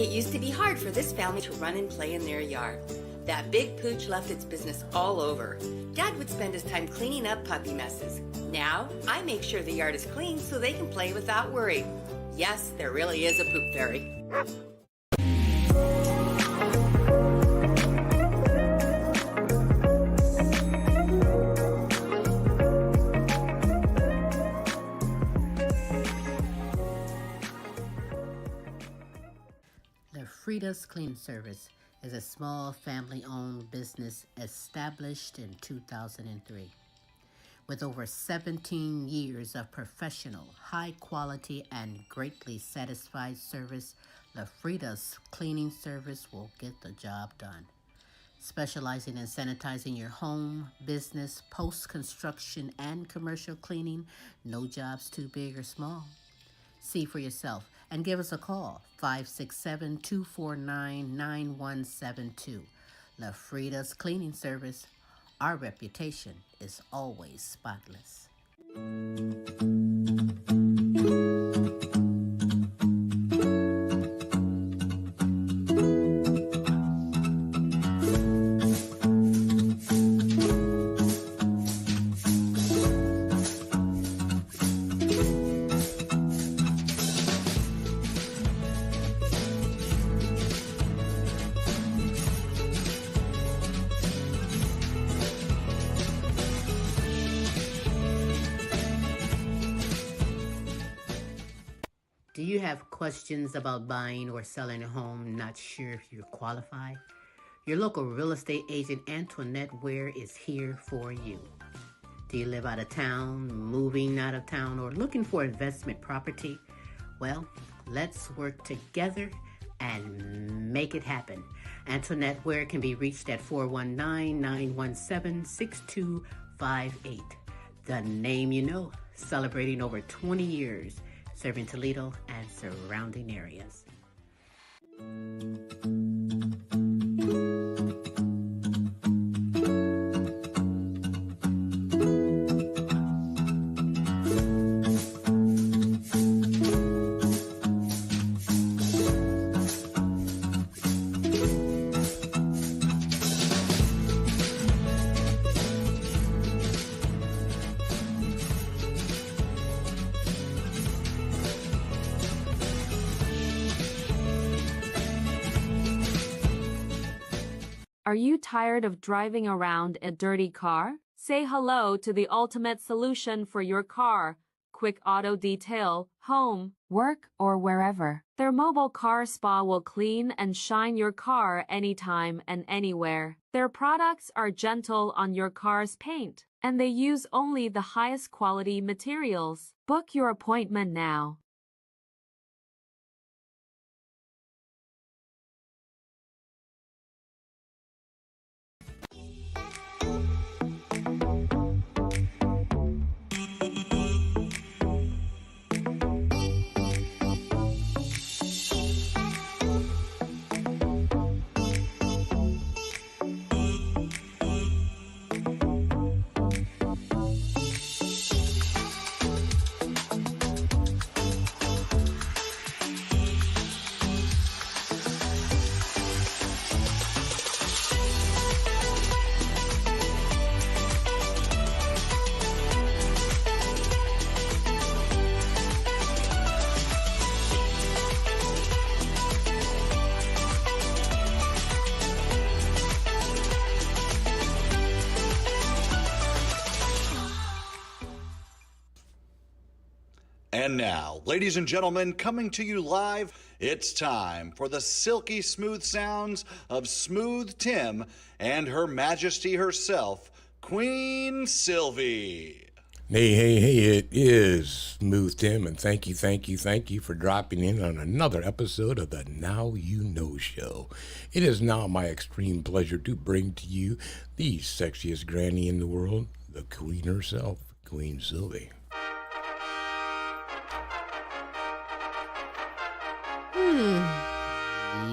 It used to be hard for this family to run and play in their yard. That big pooch left its business all over. Dad would spend his time cleaning up puppy messes. Now, I make sure the yard is clean so they can play without worry. Yes, there really is a poop fairy. Frida's Cleaning Service is a small family-owned business established in 2003. With over 17 years of professional, high-quality, and greatly satisfied service, La Frida's Cleaning Service will get the job done. Specializing in sanitizing your home, business, post-construction, and commercial cleaning, no job's too big or small. See for yourself and give us a call, 567-249-9172. La Frida's Cleaning Service. Our reputation is always spotless. Do you have questions about buying or selling a home, not sure if you're qualified? Your local real estate agent, Antoinette Ware, is here for you. Do you live out of town, moving out of town, or looking for investment property? Well, let's work together and make it happen. Antoinette Ware can be reached at 419-917-6258. The name you know, celebrating over 20 years. Serving Toledo and surrounding areas. Are you tired of driving around a dirty car? Say hello to the ultimate solution for your car. Quick Auto Detail, home, work, or wherever. Their mobile car spa will clean and shine your car anytime and anywhere. Their products are gentle on your car's paint, and they use only the highest quality materials. Book your appointment now. And now, ladies and gentlemen, coming to you live, it's time for the silky smooth sounds of Smooth Tim and Her Majesty herself, Queen Silvy. Hey, it is Smooth Tim, and thank you for dropping in on another episode of the Now You Know Show. It is now my extreme pleasure to bring to you the sexiest granny in the world, the Queen herself, Queen Silvy.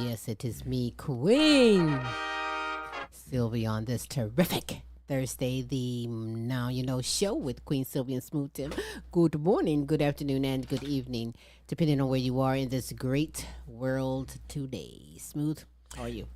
Yes, it is me, Queen Silvy, on this terrific Thursday, the Now You Know show with Queen Silvy and Smooth Tim. Good morning, good afternoon, and good evening, depending on where you are in this great world today. Smooth, how are you?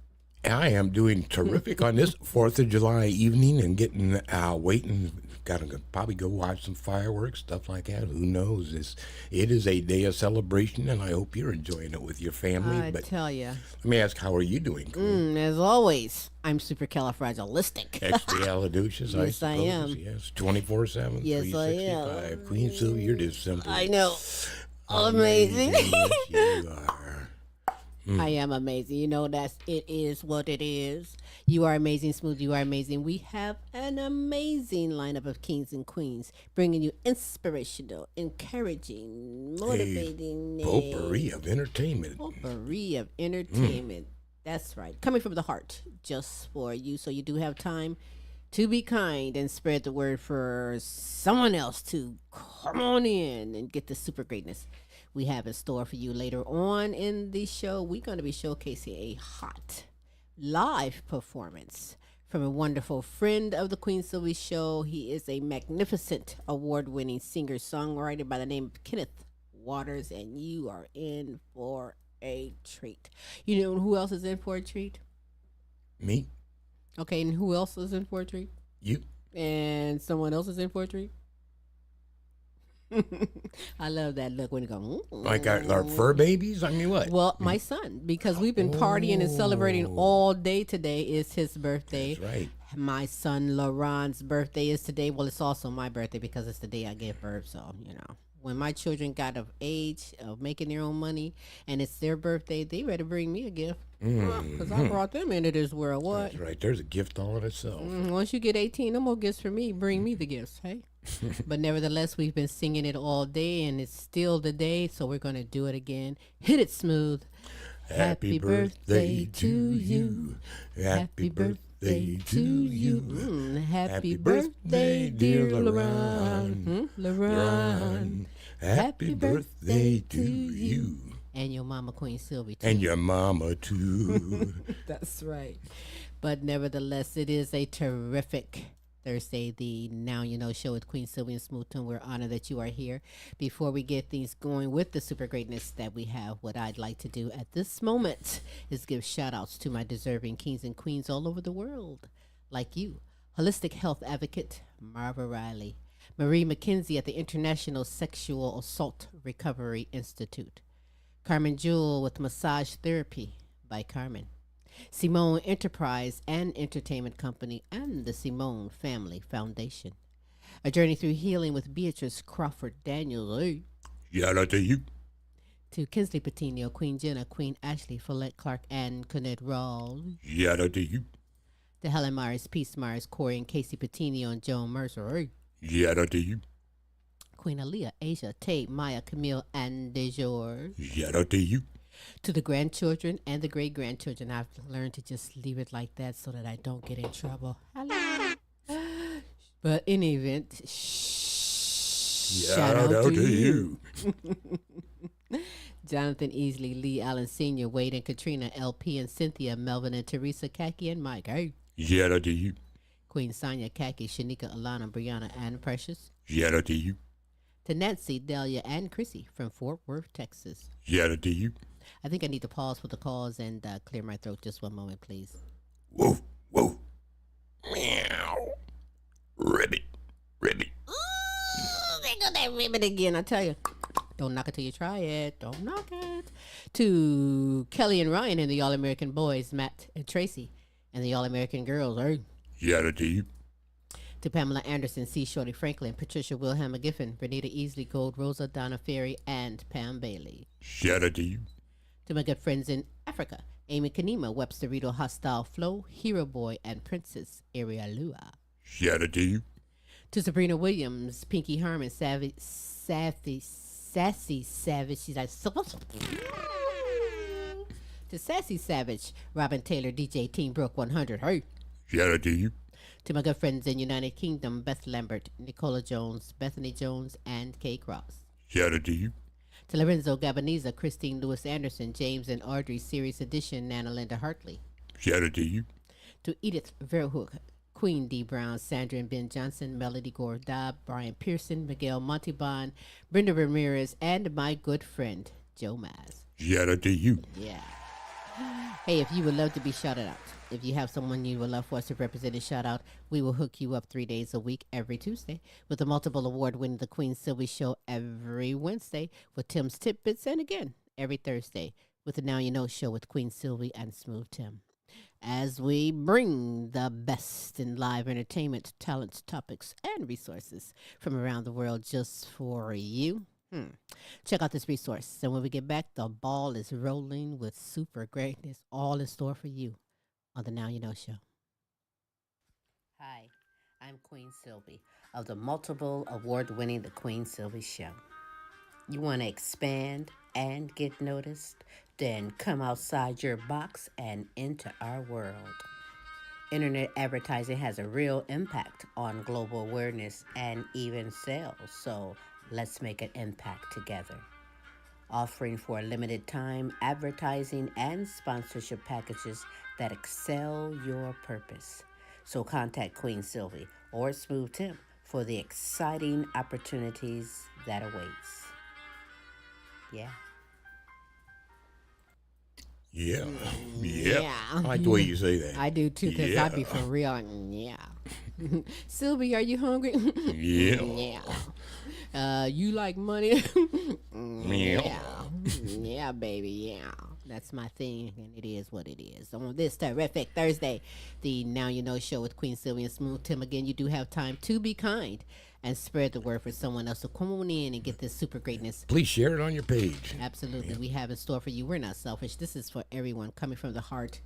I am doing terrific on this 4th of July evening and getting waiting. Gotta probably go watch some fireworks, stuff like that. Who knows? It is a day of celebration, and I hope you're enjoying it with your family. I tell you. Let me ask, how are you doing, Queen? As always, I'm supercalifragilistic. Expialidocious, I Yes, suppose. I am. Yes, 24/7, Yes, I 365. am. Queen Silvy, you're just simply I know. Amazing. Yes, you are. I am amazing. You know, it is what it is. You are amazing, Smooth. You are amazing. We have an amazing lineup of kings and queens bringing you inspirational, encouraging, motivating, Potpourri of entertainment. potpourri of entertainment. That's right. Coming from the heart, just for you. So you do have time to be kind and spread the word for someone else to come on in and get the super greatness we have in store for you later on in the show. We're going to be showcasing a hot live performance from a wonderful friend of the Queen Silvy Show. He is a magnificent award-winning singer-songwriter by the name of Kenneth Waters, and you are in for a treat. You know who else is in for a treat? Me? Okay, and who else is in for a treat? You? And someone else is in for a treat? I love that look when you go. Like our fur babies? I mean, what? Well, my son, because we've been partying and celebrating all day today. Is his birthday. That's right. My son Laron's birthday is today. Well, it's also my birthday because it's the day I gave birth. So, you know, when my children got of age of making their own money and it's their birthday, they better bring me a gift. Because I brought them into this world. What? That's right. There's a gift all in itself. Once you get 18, no more gifts for me. Bring me the gifts, hey? But nevertheless, we've been singing it all day, and it's still the day, so we're going to do it again. Hit it, Smooth. Happy birthday to you. Happy birthday to you. Happy birthday, dear Laron. Laron. Happy birthday to you. And your mama, Queen Silvy, too. And your mama, too. That's right. But nevertheless, it is a terrific Thursday, the Now You Know show with Queen Silvy and Smooth Tone. We're honored that you are here. Before we get things going with the super greatness that we have, what I'd like to do at this moment is give shout outs to my deserving kings and queens all over the world, like you. Holistic health advocate, Marva Riley. Marie McKenzie at the International Sexual Assault Recovery Institute. Carmen Jewel with Massage Therapy by Carmen. Simone Enterprise and Entertainment Company and the Simone Family Foundation. A Journey Through Healing with Beatrice Crawford Daniels. Hey. Shout out to you. To Kinsley Petiniot, Queen Jenna, Queen Ashley, Follette Clark, and Kennette Rawls. Shout out to you. To Helen Myers, Peace Myers, Corey and Casey Petiniot, and Joan Mercer. Hey. Shout out to you. Queen Aaliyah, Asia, Tate, Maya, Camille, and DeJour. Shout out to you. To the grandchildren and the great-grandchildren. I've learned to just leave it like that so that I don't get in trouble. Hello. But in any event, shout out to you. Jonathan Easley, Lee Allen Sr., Wade and Katrina, LP and Cynthia, Melvin and Teresa, Kaki and Mike. Hey. Shout out to you. Queen Sonia, Kaki, Shanika, Alana, Brianna, and Precious. Shout out to you. To Nancy, Delia, and Chrissy from Fort Worth, Texas. Shout out to you. I think I need to pause for the calls and clear my throat. Just one moment, please. Woof, woof. Meow. Ribbit, ribbit. Ooh, there go that ribbon again. I tell you. Don't knock it till you try it. Don't knock it. To Kelly and Ryan and the All-American Boys, Matt and Tracy, and the All-American Girls. Hey. Shout out to you. To Pamela Anderson, C. Shorty Franklin, Patricia Wilhelm Giffen, Bernita Easley Gold, Rosa Donna Ferry, and Pam Bailey. Shout out to you. To my good friends in Africa, Amy Kanima, Webster Rito, Hostile Flow, Hero Boy, and Princess Ariel Lua. Shout out to you. To Sabrina Williams, Pinky Harmon, Sassy Savage. She's like, to Sassy Savage, Robin Taylor, DJ Team Brook 100. Hey. Shout out to you. To my good friends in United Kingdom, Beth Lambert, Nicola Jones, Bethany Jones, and Kay Cross. Shout out to you. To Lorenzo Gabaniza, Christine Lewis Anderson, James and Audrey, Series Edition, Nana Linda Hartley. Shout out to you. To Edith Verhoek, Queen D. Brown, Sandra and Ben Johnson, Melody Gore Dobb, Brian Pearson, Miguel Montebon, Brenda Ramirez, and my good friend, Joe Maz. Shout out to you. Yeah. Hey, if you would love to be shouted out, if you have someone you would love for us to represent and shout out, we will hook you up 3 days a week every Tuesday with a multiple award winning The Queen Silvy Show every Wednesday with Tim's Tidbits, and again every Thursday with the Now You Know Show with Queen Silvy and Smooth Tim. As we bring the best in live entertainment, talents, topics, and resources from around the world just for you. Check out this resource. And when we get back, the ball is rolling with super greatness, all in store for you on the Now You Know Show. Hi, I'm Queen Silvy of the multiple award-winning The Queen Silvy Show. You want to expand and get noticed? Then come outside your box and into our world. Internet advertising has a real impact on global awareness and even sales, so let's make an impact together. Offering for a limited time advertising and sponsorship packages that excel your purpose. So contact Queen Silvy or Smooth Tim for the exciting opportunities that awaits. Yeah. Yeah. I like the way you say that. I do too, because I be for real. Yeah. Sylvie, are you hungry? Yeah. Yeah. You like money? Yeah. Yeah, baby, yeah. That's my thing, and it is what it is. On this terrific Thursday, the Now You Know Show with Queen Silvy and Smooth Tim. Again, you do have time to be kind and spread the word for someone else. So come on in and get this super greatness. Please share it on your page. Absolutely. We have in store for you. We're not selfish. This is for everyone, coming from the heart,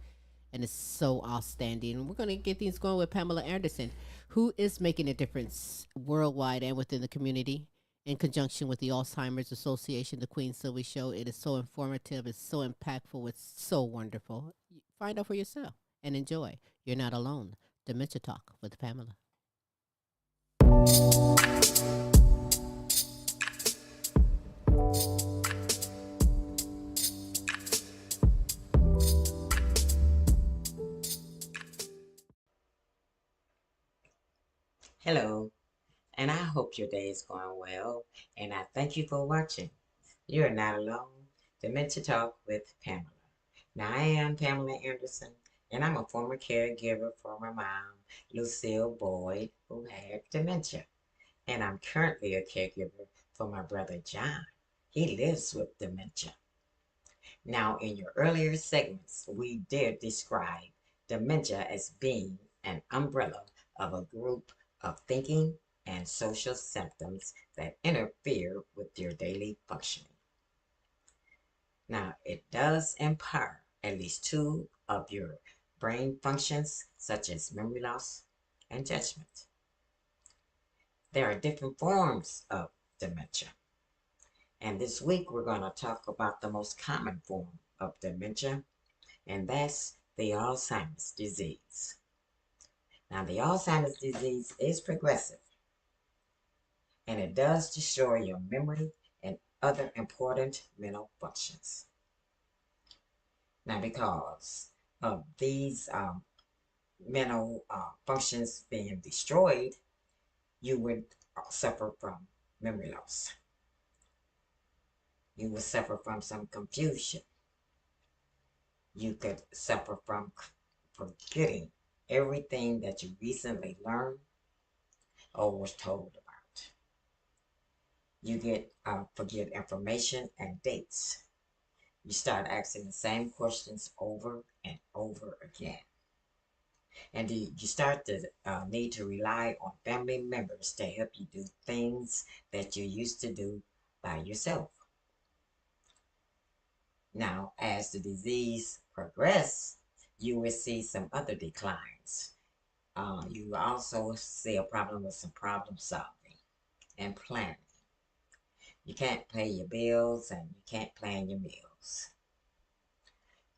and it's so outstanding. We're going to get things going with Pamela Anderson, who is making a difference worldwide and within the community in conjunction with the Alzheimer's Association, the Queen Silvy Show. It is so informative. It's so impactful. It's so wonderful. Find out for yourself and enjoy. You're not alone. Dementia Talk with Pamela. Hello, and I hope your day is going well, and I thank you for watching. You're not alone. Dementia Talk with Pamela. Now, I am Pamela Anderson, and I'm a former caregiver for my mom, Michele Boyd, who had dementia. And I'm currently a caregiver for my brother, John. He lives with dementia. Now, in your earlier segments, we did describe dementia as being an umbrella of a group of thinking and social symptoms that interfere with your daily functioning. Now, it does impair at least two of your brain functions, such as memory loss and judgment. There are different forms of dementia. And this week, we're going to talk about the most common form of dementia, and that's the Alzheimer's disease. Now, the Alzheimer's disease is progressive, and it does destroy your memory and other important mental functions. Now, because of these mental functions being destroyed, you would suffer from memory loss. You will suffer from some confusion. You could suffer from forgetting everything that you recently learned or was told about. You get forget information and dates. You start asking the same questions over and over again. And you start to need to rely on family members to help you do things that you used to do by yourself. Now, as the disease progresses, you will see some other declines. You will also see a problem with some problem solving and planning. You can't pay your bills and you can't plan your meals.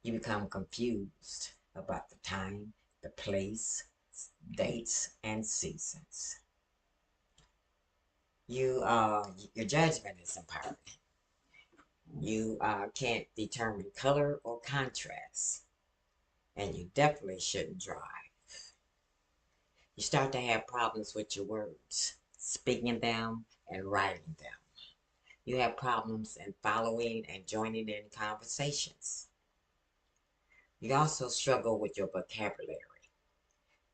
You become confused about the time, the place, dates, and seasons. Your judgment is impaired. You can't determine color or contrast, and you definitely shouldn't drive. You start to have problems with your words, speaking them and writing them. You have problems in following and joining in conversations. You also struggle with your vocabulary.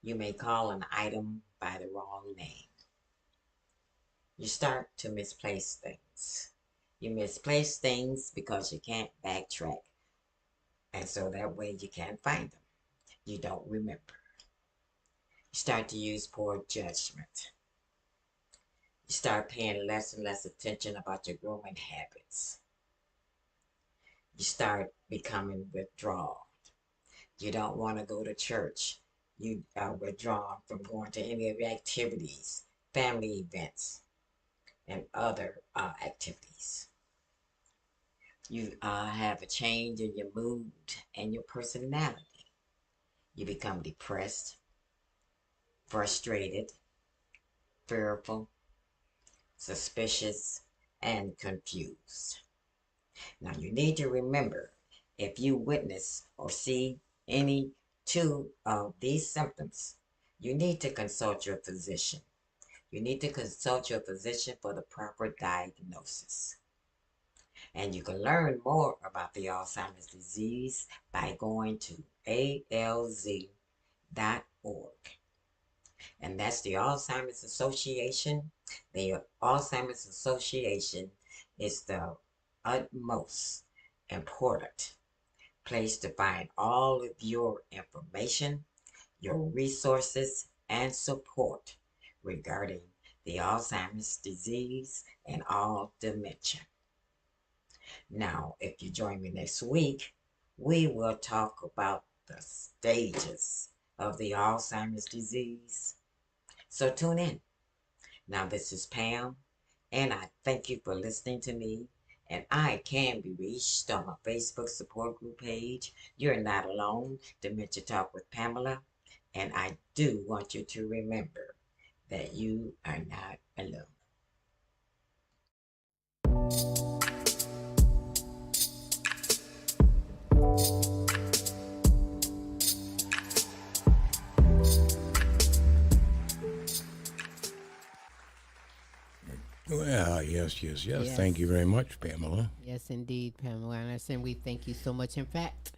You may call an item by the wrong name. You start to misplace things. You misplace things because you can't backtrack. And so that way you can't find them. You don't remember. You start to use poor judgment. You start paying less and less attention about your growing habits. You start becoming withdrawn. You don't want to go to church. You are withdrawn from going to any of your activities, family events, and other activities. You have a change in your mood and your personality. You become depressed, frustrated, fearful, suspicious, and confused. Now you need to remember, if you witness or see any two of these symptoms, you need to consult your physician. You need to consult your physician for the proper diagnosis. And you can learn more about the Alzheimer's disease by going to alz.org. And that's the Alzheimer's Association. The Alzheimer's Association is the utmost important place to find all of your information, your resources, and support regarding the Alzheimer's disease and all dementia. Now, if you join me next week, we will talk about the stages of the Alzheimer's disease. So tune in. Now, this is Pam, and I thank you for listening to me. And I can be reached on my Facebook support group page. You're Not Alone, Dementia Talk with Pamela. And I do want you to remember that you are not alone. Well, yes. Yes. Thank you very much, Pamela. Yes, indeed, Pamela. And we thank you so much. In fact,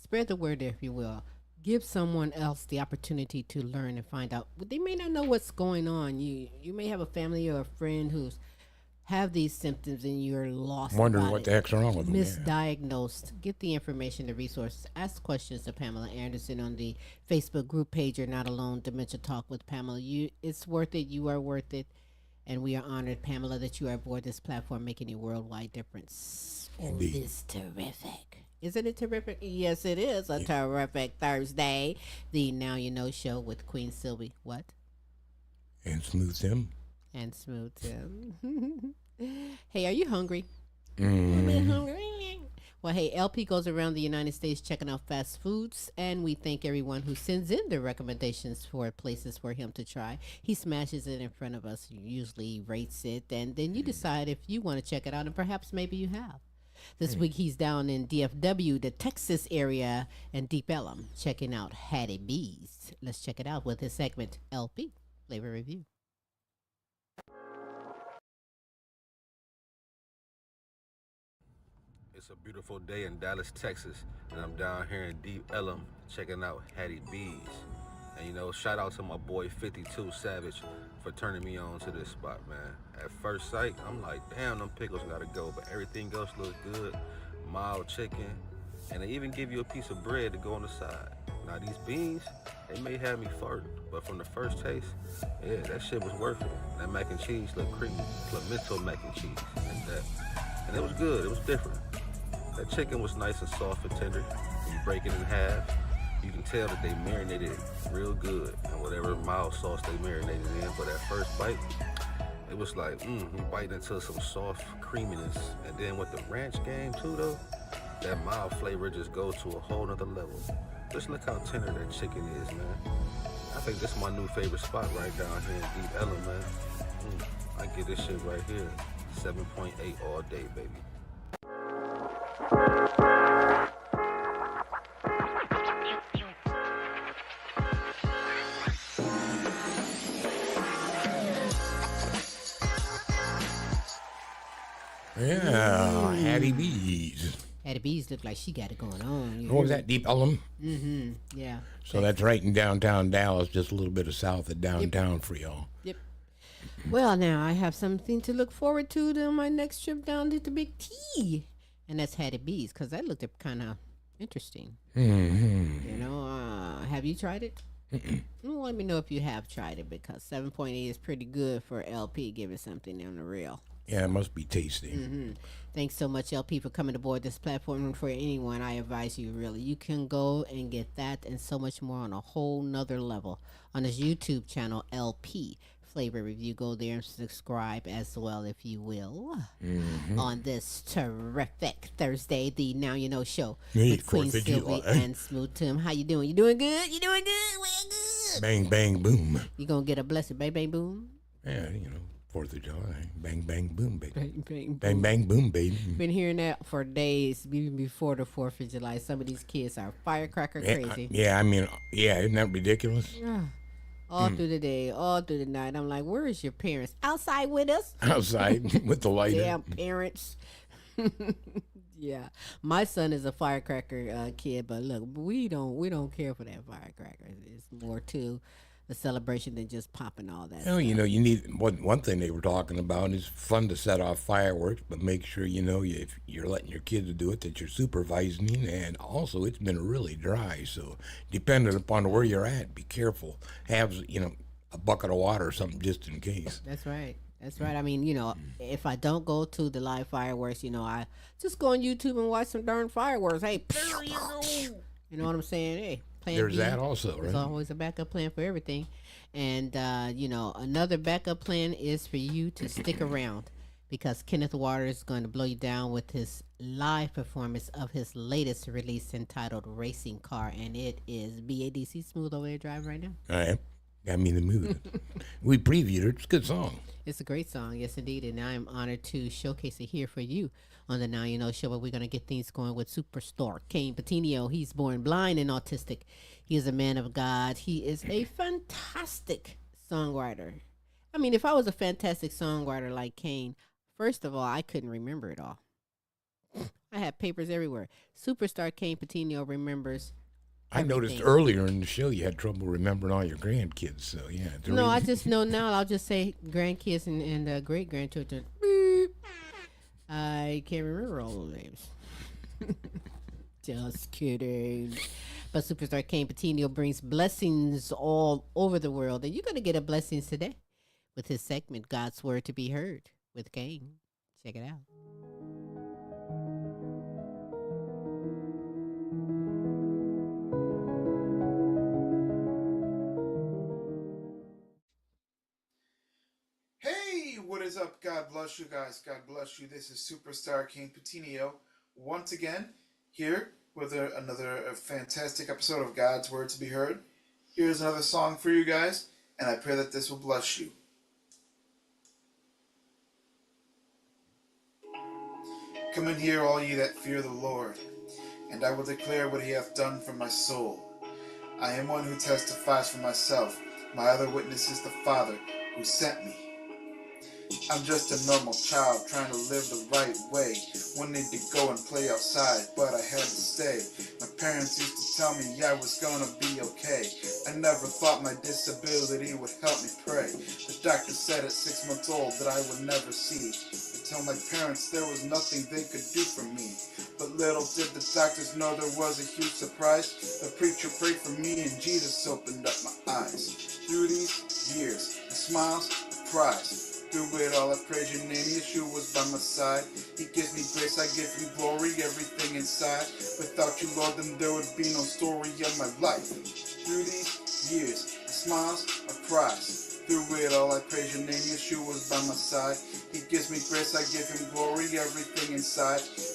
spread the word, if you will. Give someone else the opportunity to learn and find out. They may not know what's going on. You may have a family or a friend who's have these symptoms and you're lost. Wondering about what it, the heck's wrong with them. misdiagnosed. Get the information, the resources. Ask questions to Pamela Anderson on the Facebook group page. You're Not Alone, Dementia Talk with Pamela. It's worth it. You are worth it. And we are honored, Pamela, that you are aboard this platform making a worldwide difference. Indeed. It is terrific. Isn't it terrific? Yes, it is a terrific Thursday. The Now You Know show with Queen Silvy. What? And Smooth Tim. And Smooth Tim. Hey, are you hungry? Mm. A bit hungry. Well, hey, LP goes around the United States checking out fast foods, and we thank everyone who sends in their recommendations for places for him to try. He smashes it in front of us, usually rates it, and then you decide if you want to check it out, and perhaps maybe you have. This week he's down in DFW, the Texas area, and Deep Ellum, checking out Hattie B's. Let's check it out with his segment, LP Flavor Review. It's a beautiful day in Dallas, Texas, and I'm down here in Deep Ellum checking out Hattie B's. And you know, shout out to my boy 52 Savage for turning me on to this spot, man. At first sight, I'm like, damn, them pickles gotta go, but everything else looks good. Mild chicken, and they even give you a piece of bread to go on the side. Now these beans, they may have me farting, but from the first taste, yeah, that shit was worth it. That mac and cheese looked creamy, pimento mac and cheese, and it was good, it was different. That chicken was nice and soft and tender. When you break it in half, you can tell that they marinated it real good in whatever mild sauce they marinated in. But that first bite, it was like, you bite into some soft creaminess. And then with the ranch game too though, that mild flavor just goes to a whole nother level. Just look how tender that chicken is, man. I think this is my new favorite spot right down here in Deep Ellum, man. I get this shit right here. 7.8 all day, baby. Yeah, Hattie B's. Hattie B's look like she got it going on. What was that, Deep Ellum? Mm-hmm. Yeah. So that's right in downtown Dallas, just a little bit of south of downtown for y'all. Yep. Well, now I have something to look forward to on my next trip down to the Big T, and that's Hattie B's, because that looked kind of interesting. Mm-hmm. You know, have you tried it? Well, let me know if you have tried it, because 7.8 is pretty good for LP, giving something on the real. Yeah, it must be tasty. Mm-hmm. Thanks so much, LP, for coming aboard this platform. For anyone, I advise you, really, you can go and get that and so much more on a whole nother level on his YouTube channel, LP Flavor Review. Go there and subscribe as well, if you will, on this terrific Thursday, the Now You Know show with Queen Silvy and Smooth Tim. How you doing? You doing good? You doing good? We're good. Bang, bang, boom. You gonna get a blessed bang, bang, boom? Yeah, 4th of July. Bang, bang, boom, baby. Bang, bang, boom. Bang, bang, boom, baby. Been hearing that for days, even before the 4th of July. Some of these kids are firecracker crazy. Isn't that ridiculous? All through the day, all through the night. I'm like, where is your parents? Outside with us? Outside with the lighter. Damn parents. Yeah. My son is a firecracker kid, but look, we don't care for that firecracker. It's more to the celebration than just popping all that stuff. You need one thing they were talking about is fun to set off fireworks, but make sure if you're letting your kids do it that you're supervising, and also it's been really dry, so depending upon where you're at, be careful. Have a bucket of water or something just in case. That's right. I mean, if I don't go to the live fireworks, I just go on YouTube and watch some darn fireworks. Hey, there you go. You know what I'm saying? Hey. There's that also, right? There's always a backup plan for everything. And, another backup plan is for you to stick around, because Kenneth Waters is going to blow you down with his live performance of his latest release entitled Racing Car. And it is BADC Smooth over there driving right now. I am. Got me in the mood. We previewed it. It's a good song. It's a great song, yes, indeed. And I am honored to showcase it here for you on the Now You Know show, where we're going to get things going with superstar Kayne Petiniot. He's born blind and autistic. He is a man of God. He is a fantastic songwriter. I mean, if I was a fantastic songwriter like Kayne, first of all, I couldn't remember it all. I had papers everywhere. Superstar Kayne Petiniot remembers I noticed earlier in the show you had trouble remembering all your grandkids, so yeah. No, I just know now. I'll just say grandkids and great-grandchildren. Beep. I can't remember all the names. Just kidding. But Superstar Kayne Petiniot brings blessings all over the world, and you're going to get a blessings today with his segment, God's Word to be Heard with Kayne. Check it out. What is up? God bless you guys. God bless you. This is Superstar Kayne Petiniot once again here with another fantastic episode of God's Word to be Heard. Here's another song for you guys, and I pray that this will bless you. Come in here, all ye that fear the Lord, and I will declare what he hath done for my soul. I am one who testifies for myself. My other witness is the Father who sent me. I'm just a normal child trying to live the right way. Wanted to go and play outside, but I had to stay. My parents used to tell me I was gonna be okay. I never thought my disability would help me pray. The doctor said at 6 months old that I would never see. I told my parents there was nothing they could do for me. But little did the doctors know there was a huge surprise. The preacher prayed for me and Jesus opened up my eyes. Through these years, the smiles, the cries. Through it all, I praise your name. Yeshua was by my side. He gives me grace, I give him glory, everything inside. Without you, Lord, then there would be no story of my life. Through these years, the smiles, the cries. Through it all, I praise your name. Yeshua was by my side. He gives me grace, I give him glory, everything inside.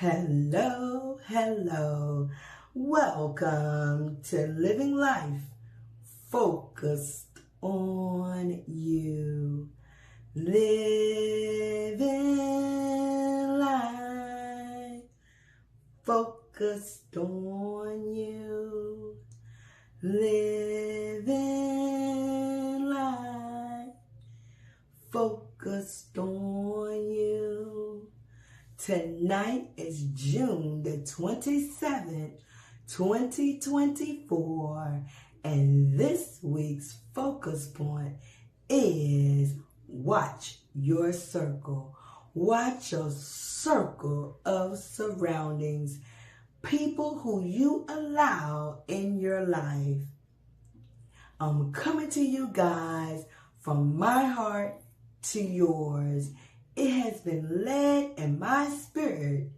Hello, hello. Welcome to Living Life Focused on You. Living life focused on you. Living life focused on you. Tonight is June the 27th, 2024, and this week's focus point is watch your circle. Watch your circle of surroundings, people who you allow in your life. I'm coming to you guys from my heart to yours. It has been led in my spirit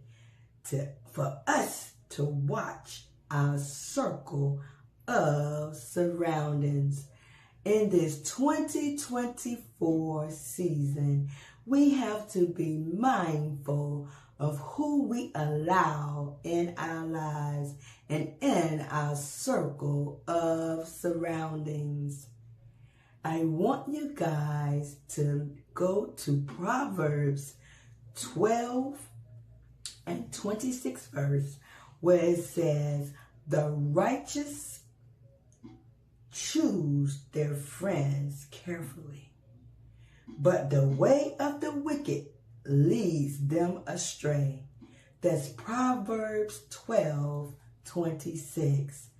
for us to watch our circle of surroundings. In this 2024 season, we have to be mindful of who we allow in our lives and in our circle of surroundings. I want you guys to go to Proverbs 12 and 26 verse, where it says, "The righteous choose their friends carefully, but the way of the wicked leads them astray." That's Proverbs 12:26.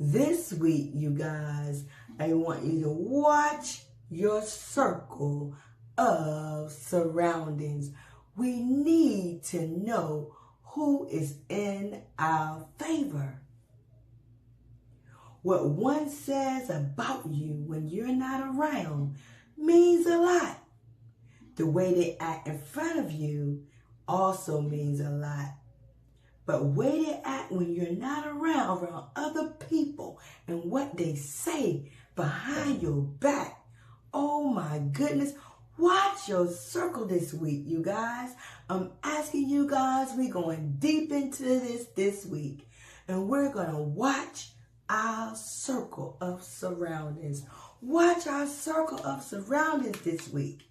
This week, you guys, I want you to watch your circle of surroundings. We need to know who is in our favor. What one says about you when you're not around means a lot. The way they act in front of you also means a lot. But way they act when you're not around other people and what they say behind your back. Oh my goodness. Watch your circle this week, you guys. I'm asking you guys, we're going deep into this week. And we're going to watch our circle of surroundings. Watch our circle of surroundings this week.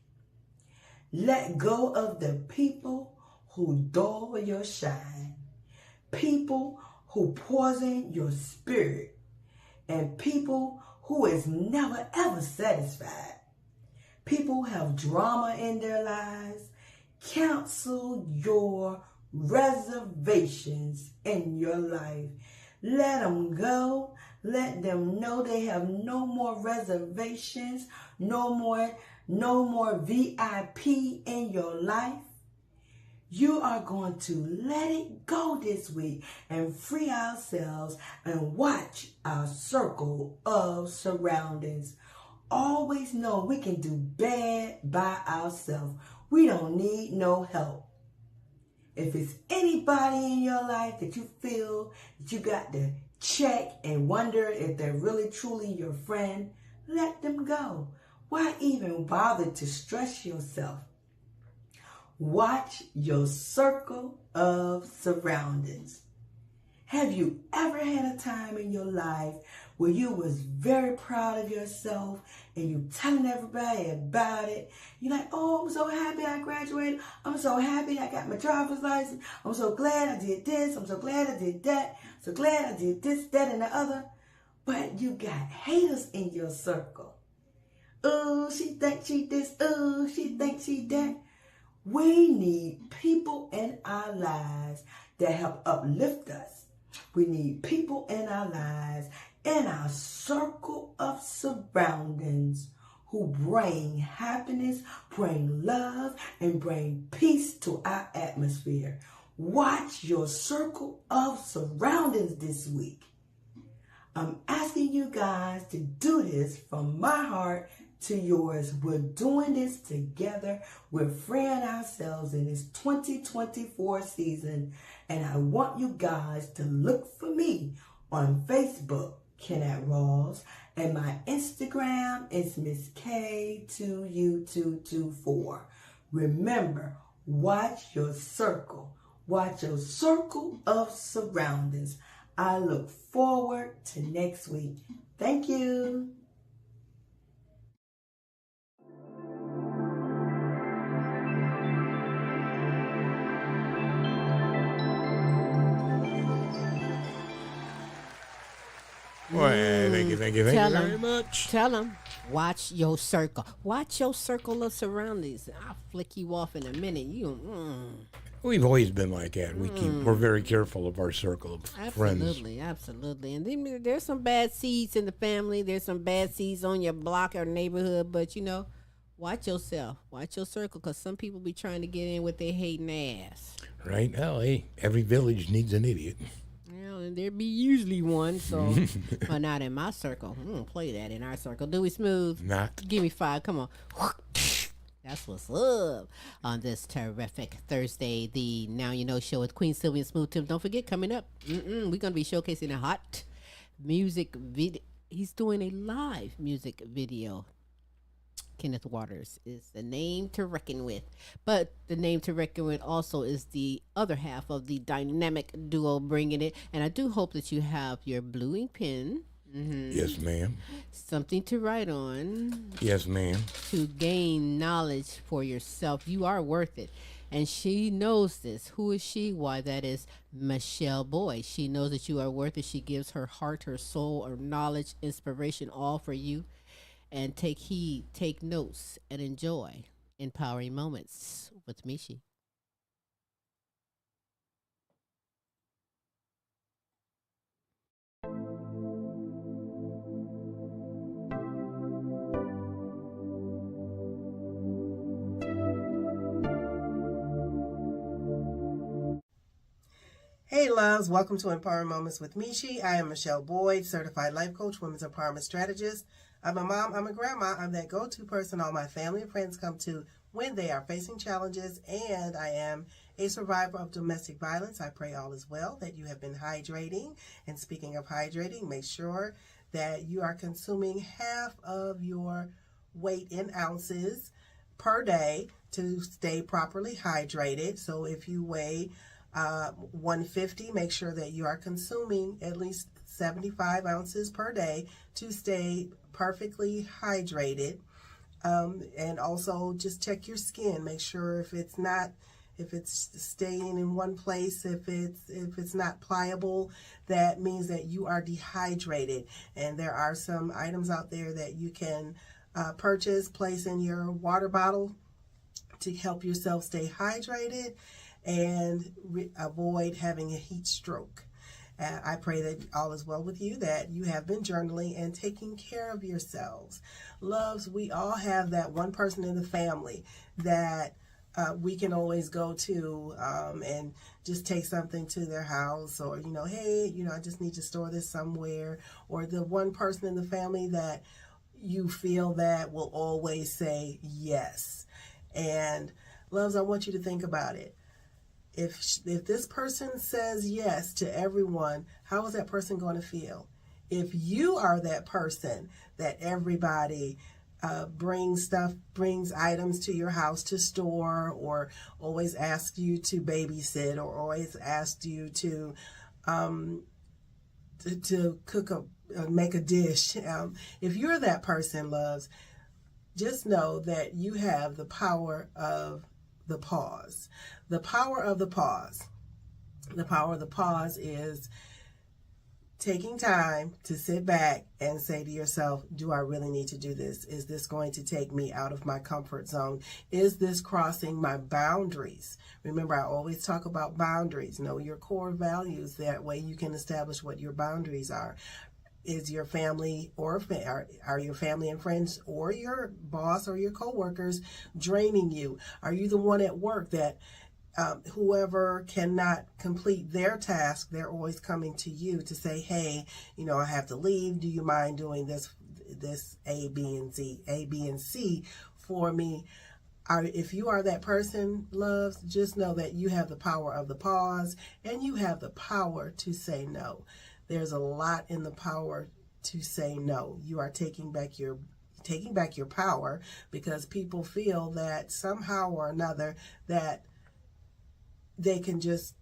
Let go of the people who dull your shine. People who poison your spirit. And people who is never ever satisfied. People have drama in their lives. Cancel your reservations in your life. Let them go. Let them know they have no more reservations, no more VIP in your life. You are going to let it go this week and free ourselves and watch our circle of surroundings. Always know we can do bad by ourselves. We don't need no help. If it's anybody in your life that you feel that you got to check and wonder if they're really truly your friend, let them go. Why even bother to stress yourself? Watch your circle of surroundings. Have you ever had a time in your life where you was very proud of yourself and you telling everybody about it? You're like, oh, I'm so happy I graduated. I'm so happy I got my driver's license. I'm so glad I did this. I'm so glad I did that. So glad I did this, that, and the other. But you got haters in your circle. Oh, she thinks she this. Oh, she thinks she that. We need people in our lives that help uplift us. We need people in our lives, in our circle of surroundings, who bring happiness, bring love, and bring peace to our atmosphere. Watch your circle of surroundings this week. I'm asking you guys to do this from my heart to yours. We're doing this together. We're freeing ourselves in this 2024 season. And I want you guys to look for me on Facebook, Kennette Rawls. And my Instagram is Miss K2U224. Remember, watch your circle. Watch your circle of surroundings. I look forward to next week. Thank you. Well, thank you Tell very 'em. much. Tell them, watch your circle. Watch your circle of surroundings. I'll flick you off in a minute. We've always been like that. We're very careful of our circle of friends. Absolutely. And then there's some bad seeds in the family. There's some bad seeds on your block or neighborhood. But, watch yourself. Watch your circle, because some people be trying to get in with their hating ass. Right? Well, hey, every village needs an idiot. And there be usually one, so but not in my circle. We don't play that in our circle. Do we, Smooth? Not. Give me 5. Come on. That's what's up on this terrific Thursday, the Now You Know show with Queen Silvy and Smooth Tim. Don't forget, coming up, we're going to be showcasing a hot music video. He's doing a live music video. Kenneth Waters is the name to reckon with. But the name to reckon with also is the other half of the dynamic duo bringing it. And I do hope that you have your blue ink pen. Yes, ma'am. Something to write on. Yes, ma'am. To gain knowledge for yourself. You are worth it. And she knows this. Who is she? Why, that is Michele Boyd. She knows that you are worth it. She gives her heart, her soul, her knowledge, inspiration, all for you. And take heed, take notes, and enjoy Empowering Moments with Michi. Hey loves, welcome to Empowering Moments with Michi. I am Michele Boyd, certified life coach, women's empowerment strategist. I'm a mom, I'm a grandma, I'm that go-to person all my family and friends come to when they are facing challenges, and I am a survivor of domestic violence. I pray all is well, that you have been hydrating. And speaking of hydrating, make sure that you are consuming half of your weight in ounces per day to stay properly hydrated. So if you weigh 150, make sure that you are consuming at least 75 ounces per day to stay perfectly hydrated. And also just check your skin. Make sure if it's staying in one place, if it's not pliable, that means that you are dehydrated. And there are some items out there that you can purchase, place in your water bottle to help yourself stay hydrated and avoid having a heat stroke. I pray that all is well with you, that you have been journaling and taking care of yourselves. Loves, we all have that one person in the family that we can always go to and just take something to their house, or, hey, I just need to store this somewhere. Or the one person in the family that you feel that will always say yes. And loves, I want you to think about it. If this person says yes to everyone, how is that person going to feel? If you are that person that everybody brings items to your house to store, or always asks you to babysit, or always asks you to cook make a dish. If you're that person, loves, just know that you have the power of the pause. The power of the pause. The power of the pause is taking time to sit back and say to yourself, do I really need to do this? Is this going to take me out of my comfort zone? Is this crossing my boundaries? Remember, I always talk about boundaries. Know your core values. That way you can establish what your boundaries are. Is your family are your family and friends or your boss or your coworkers draining you? Are you the one at work that whoever cannot complete their task, they're always coming to you to say, hey, I have to leave. Do you mind doing this A, B, and C for me? If you are that person, loves, just know that you have the power of the pause, and you have the power to say no. There's a lot in the power to say no. You are taking back your power, because people feel that somehow or another that they can just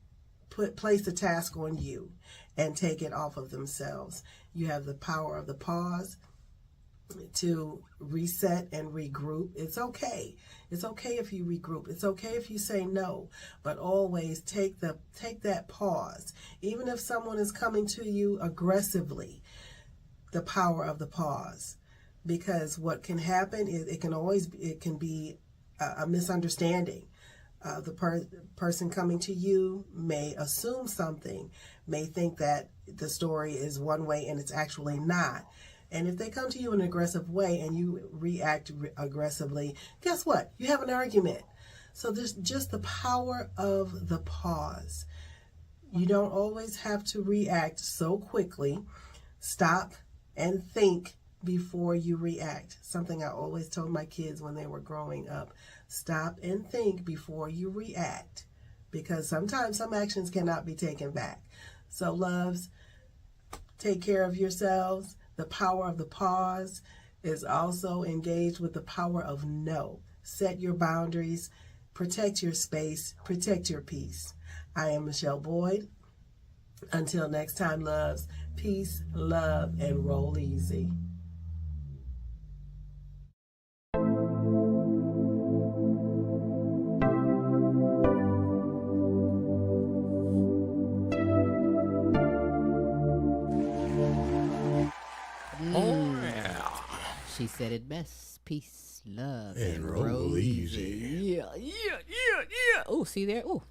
place the task on you and take it off of themselves. You have the power of the pause to reset and regroup. It's okay. It's okay if you regroup. It's okay if you say no, but always take that pause. Even if someone is coming to you aggressively, the power of the pause. Because what can happen is it can be a misunderstanding. The person coming to you may assume something, may think that the story is one way and it's actually not. And if they come to you in an aggressive way and you react aggressively, guess what? You have an argument. So there's just the power of the pause. You don't always have to react so quickly. Stop and think before you react. Something I always told my kids when they were growing up. Stop and think before you react, because sometimes some actions cannot be taken back. So loves, take care of yourselves. The power of the pause is also engaged with the power of no. Set your boundaries, protect your space, protect your peace. I am Michele Boyd. Until next time, loves, peace, love, and roll easy. She said it best. Peace, love, And roll easy. Yeah. Oh, see there? Oh,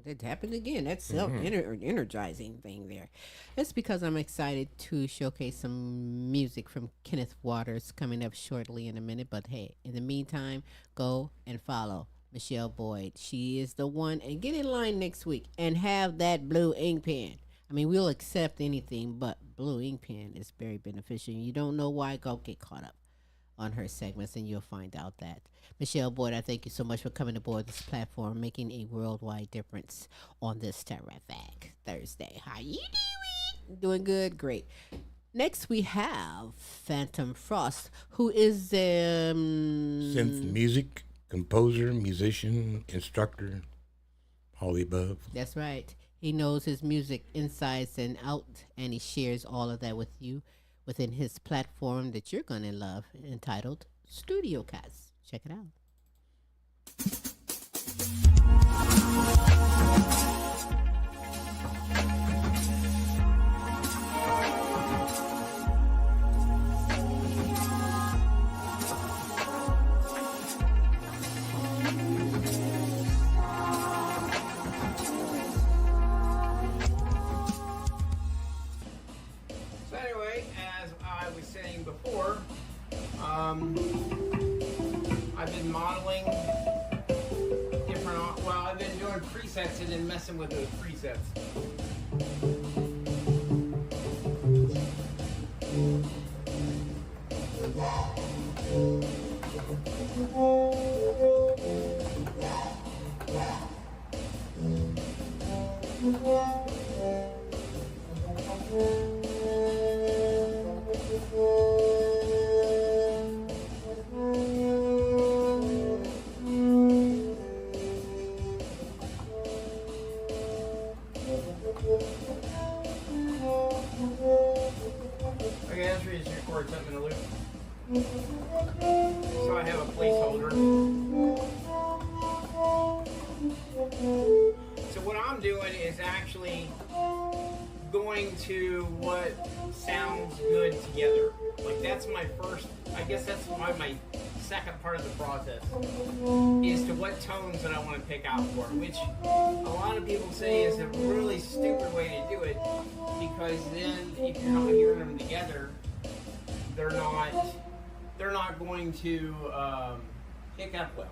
that happened again. That's self-energizing thing there. That's because I'm excited to showcase some music from Kenneth Waters coming up shortly in a minute. But hey, in the meantime, go and follow Michele Boyd. She is the one. And get in line next week and have that blue ink pen. I mean, we'll accept anything, but blue ink pen is very beneficial. You don't know why, go get caught up on her segments and you'll find out that. Michele Boyd, I thank you so much for coming aboard this platform, making a worldwide difference on this terrific Thursday. How you doing? Doing good? Great. Next we have Fantom Frost, who is synth music, composer, musician, instructor, all the above. That's right. He knows his music insides and out, and he shares all of that with you within his platform that you're going to love, entitled Studio Cast. Check it out. I've been modeling different, well, I've been doing presets and then messing with those presets. So I have a placeholder. So what I'm doing is actually going to what sounds good together. Like that's my first, I guess that's my second part of the process, is to what tones that I want to pick out for, which a lot of people say is a really stupid way to do it, because then if you're not hearing them together, they're not going to pick up well.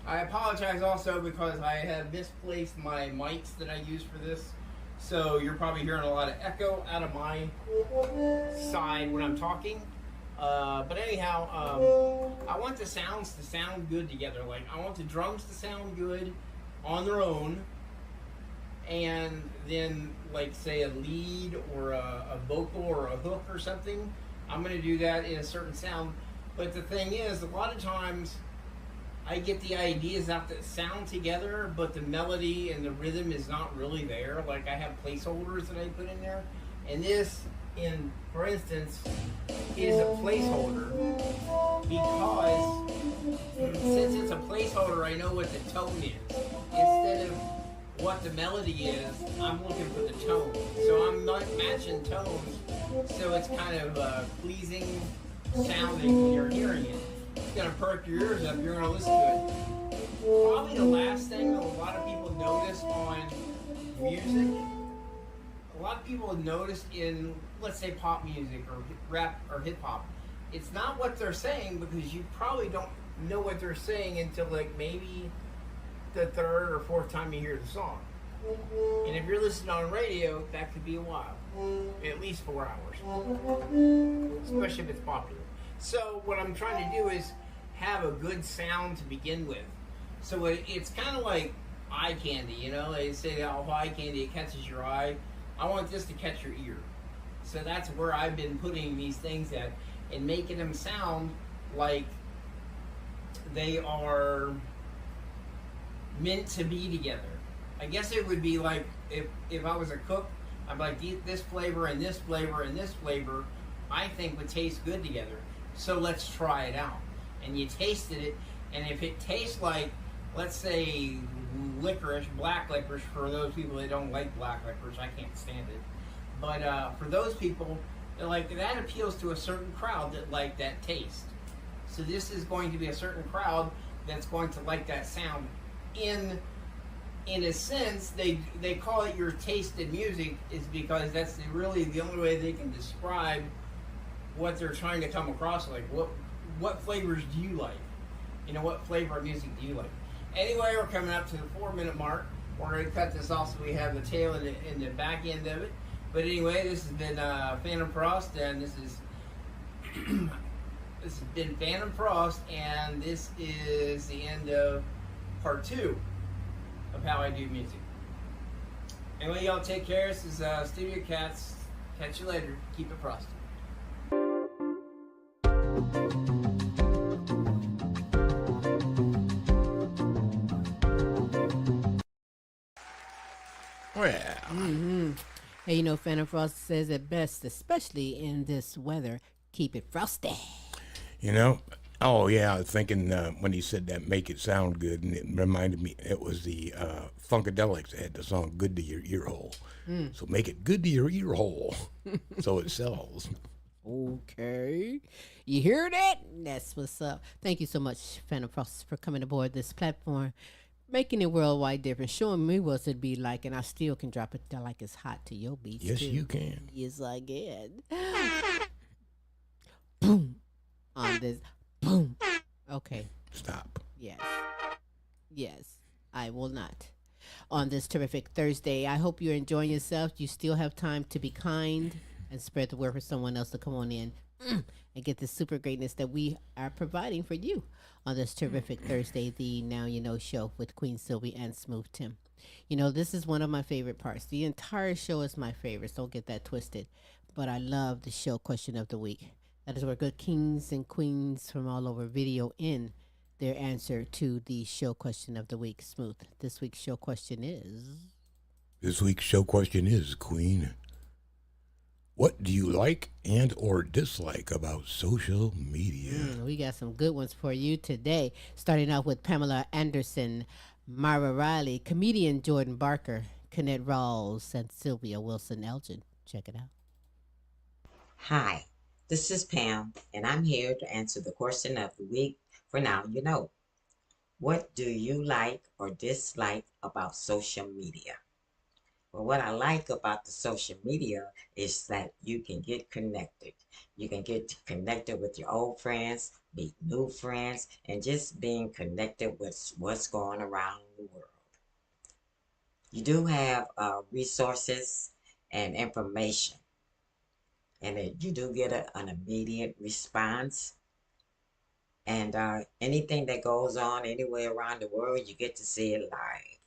I apologize also because I have misplaced my mics that I use for this, so you're probably hearing a lot of echo out of my side when I'm talking. But anyhow, I want the sounds to sound good together. Like I want the drums to sound good on their own, and then like say a lead or a vocal or a hook or something, I'm going to do that in a certain sound. But the thing is, a lot of times I get the ideas out that sound together, but the melody and the rhythm is not really there. Like I have placeholders that I put in there, and this, for instance, is a placeholder because since it's a placeholder, I know what the tone is instead of what the melody is. I'm looking for the tone, so I'm not matching tones, so it's kind of pleasing sounding when you're hearing it. It's gonna perk your ears up. You're gonna listen to it. Probably the last thing that a lot of people notice on music, a lot of people have noticed in, let's say, pop music or rap or hip hop, it's not what they're saying, because you probably don't know what they're saying until like maybe the third or fourth time you hear the song. And if you're listening on radio, that could be a while, at least 4 hours, especially if it's popular. So what I'm trying to do is have a good sound to begin with. So it's kind of like eye candy, you know? They say, oh, eye candy, it catches your eye. I want this to catch your ear. So that's where I've been putting these things at and making them sound like they are meant to be together. I guess it would be like if I was a cook, I'm like, this flavor and this flavor and this flavor I think would taste good together. So let's try it out. And you tasted it, and if it tastes like, let's say, licorice, black licorice, for those people that don't like black licorice, I can't stand it. But for those people, they're like, that appeals to a certain crowd that like that taste. So this is going to be a certain crowd that's going to like that sound. In a sense, they call it your taste in music is because that's really the only way they can describe what they're trying to come across. Like, what flavors do you like? You know, what flavor of music do you like? Anyway, we're coming up to the 4-minute mark. We're going to cut this off so we have the tail and the back end of it. But anyway, this has been Phantom Frost, and this is this has been Phantom Frost, and this is the end of part 2 of how I do music. Anyway, y'all take care. This is Studio Cats. Catch you later. Keep it frosty. Mm-hmm. Hey, you know, Fantom Frost says it best, especially in this weather. Keep it frosty. You know, oh yeah, I was thinking when he said that, make it sound good, and it reminded me, it was the Funkadelics that had the song "Good to Your Ear Hole." So make it good to your ear hole, so it sells. Okay. You hear that? That's what's up. Thank you so much, Fantom Frost, for coming aboard this platform, making it worldwide different, showing me what it'd be like, and I still can drop it down like it's hot to your beats. Yes, too. you can. Yes, I can. Boom. On this. Boom. Okay. Stop. Yes. Yes, I will not. On this terrific Thursday, I hope you're enjoying yourself. You still have time to be kind and spread the word for someone else to come on in and get the super greatness that we are providing for you on this terrific Thursday, the Now You Know show with Queen Silvy and Smooth Tim. You know, this is one of my favorite parts. The entire show is my favorite, so don't get that twisted. But I love the show question of the week. That is where good kings and queens from all over video in their answer to the show question of the week. Smooth. This week's show question is... This week's show question is, Queen, what do you like and or dislike about social media? We got some good ones for you today. Starting out with Pamela Anderson, Myra Riley, comedian Jordan Barker, Kennette Rawls, and Sylvia Wilson Elgin. Check it out. Hi, this is Pam, and I'm here to answer the question of the week for Now You Know. What do you like or dislike about social media? Well, what I like about the social media is that you can get connected. You can get connected with your old friends, meet new friends, and just being connected with what's going around the world. You do have resources and information, and you do get an immediate response. And anything that goes on anywhere around the world, you get to see it live.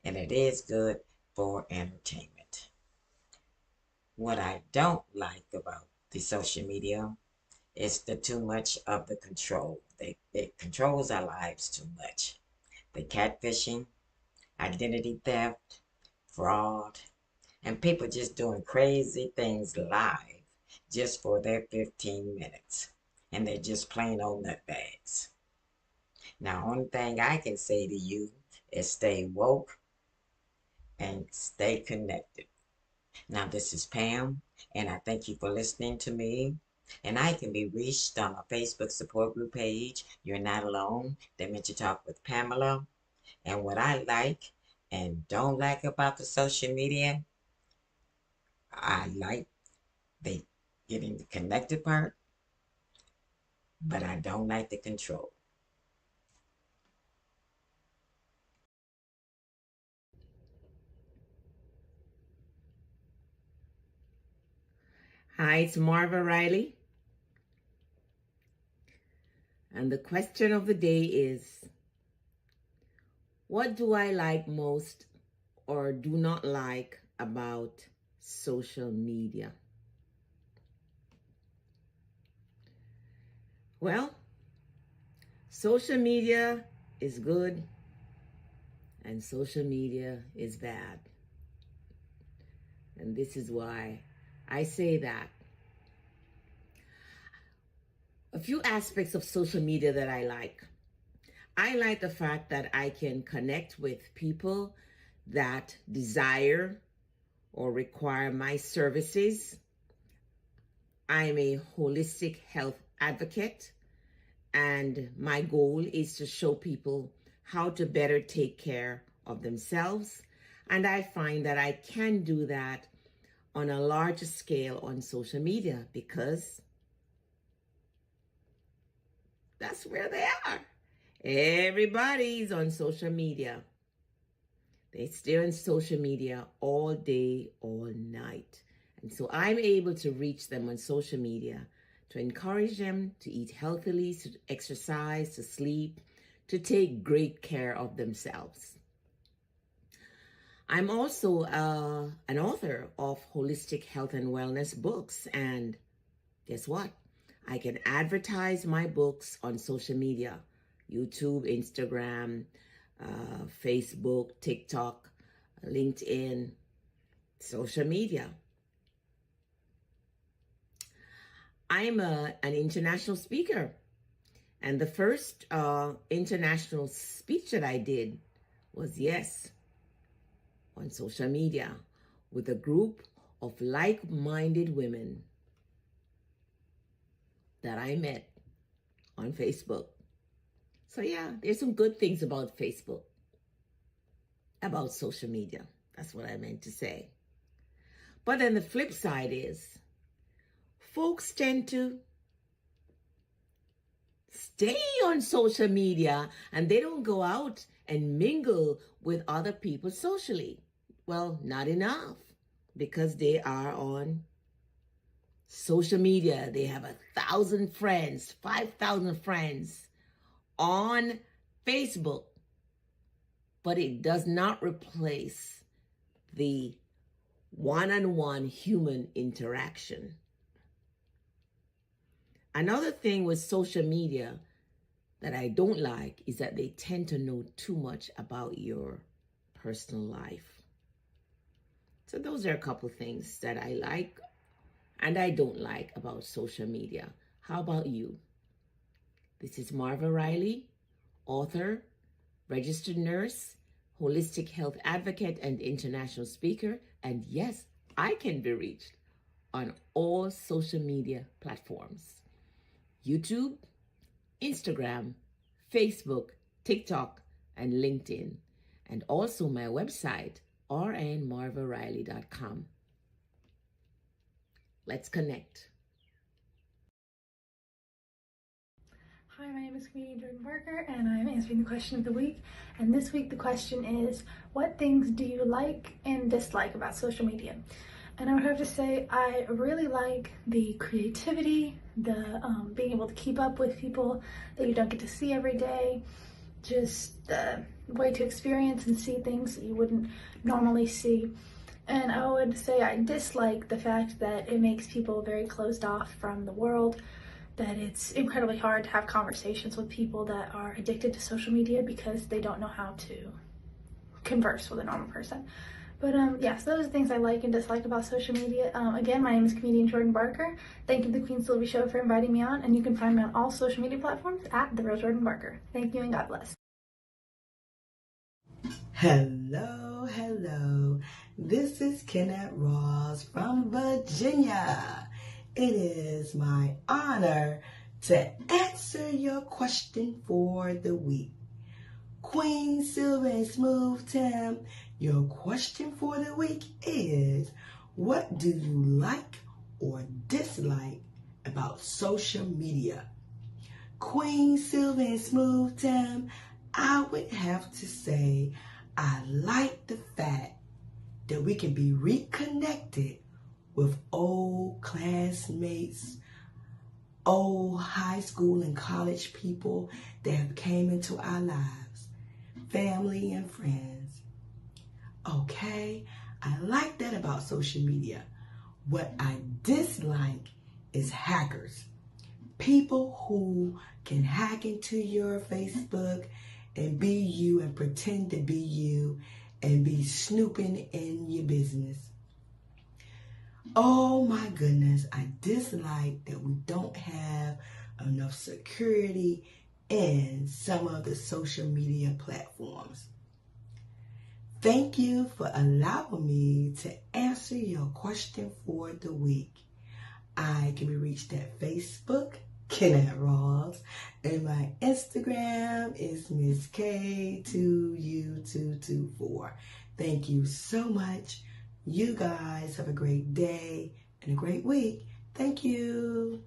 And it is good for entertainment. What I don't like about the social media It's the too much of the control. It controls our lives too much. The catfishing, identity theft, fraud, and people just doing crazy things live just for their 15 minutes. And they're just plain old nutbags. Now, only thing I can say to you is stay woke and stay connected. Now, this is Pam, and I thank you for listening to me. And I can be reached on my Facebook support group page, You're Not Alone, Dementia Talk with Pamela. And what I like and don't like about the social media, I like the getting the connected part, but I don't like the control. Hi, it's Marva Riley. And the question of the day is, what do I like most or do not like about social media? Well, social media is good and social media is bad. And this is why I say that. A few aspects of social media that I like. I like the fact that I can connect with people that desire or require my services. I'm a holistic health advocate, and my goal is to show people how to better take care of themselves. And I find that I can do that on a larger scale on social media because that's where they are. Everybody's on social media. They stay on social media all day, all night. And so I'm able to reach them on social media to encourage them to eat healthily, to exercise, to sleep, to take great care of themselves. I'm also an author of holistic health and wellness books. And guess what? I can advertise my books on social media, YouTube, Instagram, Facebook, TikTok, LinkedIn, social media. I'm an international speaker. And the first international speech that I did was, on social media with a group of like-minded women that I met on Facebook. So yeah, there's some good things about Facebook, about social media. That's what I meant to say. But then the flip side is, folks tend to stay on social media and they don't go out and mingle with other people socially. Well, not enough, because they are on social media. They have 1,000 friends, 5,000 friends on Facebook, but it does not replace the one-on-one human interaction. Another thing with social media that I don't like is that they tend to know too much about your personal life. So those are a couple things that I like and I don't like about social media. How about you? This is Marva Riley, author, registered nurse, holistic health advocate, and international speaker. And yes, I can be reached on all social media platforms: YouTube, Instagram, Facebook, TikTok, and LinkedIn. And also my website, rnmarvariley.com. Let's connect. Hi, my name is comedian Jordan Parker, and I'm answering the question of the week. And this week the question is, what things do you like and dislike about social media? And I would have to say I really like the creativity, the being able to keep up with people that you don't get to see every day, just the way to experience and see things that you wouldn't normally see. And I would say I dislike the fact that it makes people very closed off from the world, that it's incredibly hard to have conversations with people that are addicted to social media because they don't know how to converse with a normal person. But yeah, so those are things I like and dislike about social media. Again, my name is comedian Jordan Barker. Thank you to the Queen Silvy Show for inviting me on, and you can find me on all social media platforms at The Real Jordan Barker. Thank you and God bless. Hello, hello. This is Kenneth Rawls from Virginia. It is my honor to answer your question for the week. Queen Silvy and Smooth Tim, your question for the week is, what do you like or dislike about social media? Queen Silvy and Smooth Tim, I would have to say I like the fact that we can be reconnected with old classmates, old high school and college people that have came into our lives, family and friends. Okay, I like that about social media. What I dislike is hackers. People who can hack into your Facebook and be you and pretend to be you and be snooping in your business. Oh my goodness, I dislike that we don't have enough security in some of the social media platforms. Thank you for allowing me to answer your question for the week. I can be reached at Facebook, Kenneth Rawls, and my Instagram is Miss K2U224. Thank you so much. You guys have a great day and a great week. Thank you.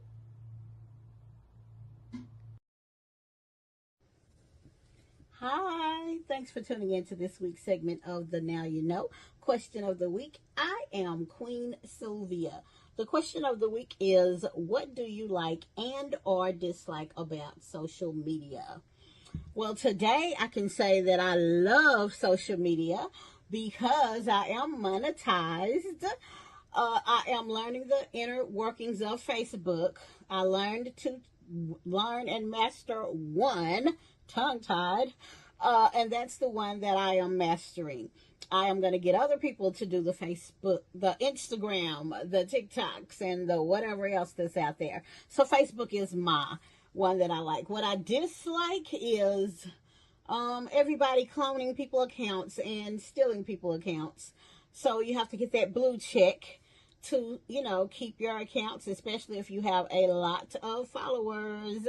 Hi, thanks for tuning in to this week's segment of the Now You Know question of the week. I am Queen Sylvia. The question of the week is, what do you like and or dislike about social media? Well, today I can say that I love social media because I am monetized. I am learning the inner workings of Facebook. I learned to learn and master one, tongue-tied, and that's the one that I am mastering. I am going to get other people to do the Facebook, the Instagram, the TikToks, and the whatever else that's out there. So Facebook is my one that I like. What I dislike is everybody cloning people accounts and stealing people accounts. So you have to get that blue check to, keep your accounts, especially if you have a lot of followers.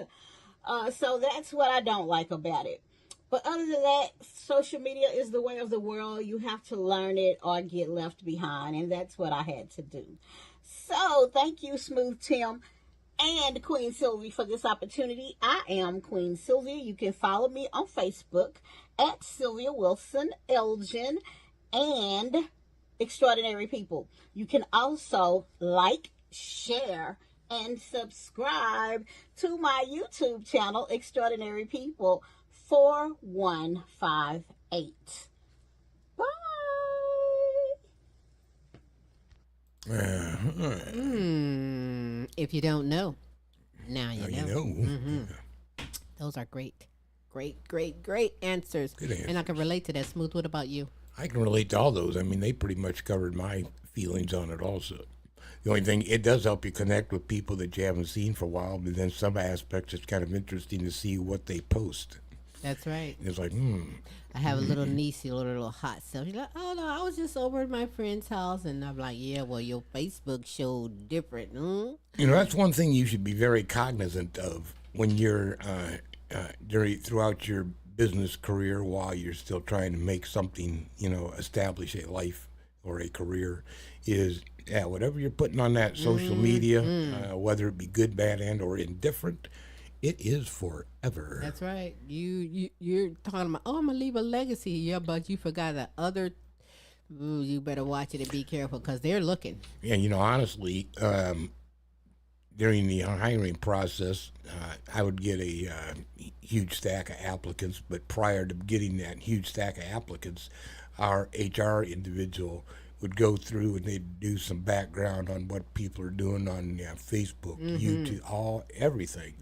So that's what I don't like about it. But other than that, social media is the way of the world. You have to learn it or get left behind, and that's what I had to do. So thank you, Smooth Tim and Queen Silvy, for this opportunity. I am Queen Sylvia. You can follow me on Facebook at Sylvia Wilson Elgin and Extraordinary People. You can also like, share, and subscribe to my YouTube channel, Extraordinary People 4158. Bye. If you don't know, now you know. Mm-hmm. Those are great answers. Good answers. And I can relate to that. Smooth, what about you? I can relate to all those. I mean, they pretty much covered my feelings on it also. The only thing, it does help you connect with people that you haven't seen for a while, but then some aspects, it's kind of interesting to see what they post. That's right. It's like, I have a little niece, a little hot self. She's like, oh, no, I was just over at my friend's house. And I'm like, yeah, well, your Facebook showed different. That's one thing you should be very cognizant of when you're throughout your business career while you're still trying to make something, establish a life or a career is, whatever you're putting on that social media, whether it be good, bad, and or indifferent, it is forever. That's right. You're talking about, I'm going to leave a legacy. Yeah, but you forgot that other, you better watch it and be careful because they're looking. Yeah, honestly, during the hiring process, I would get a huge stack of applicants, but prior to getting that huge stack of applicants, our HR individual would go through and they'd do some background on what people are doing on Facebook, YouTube, everything,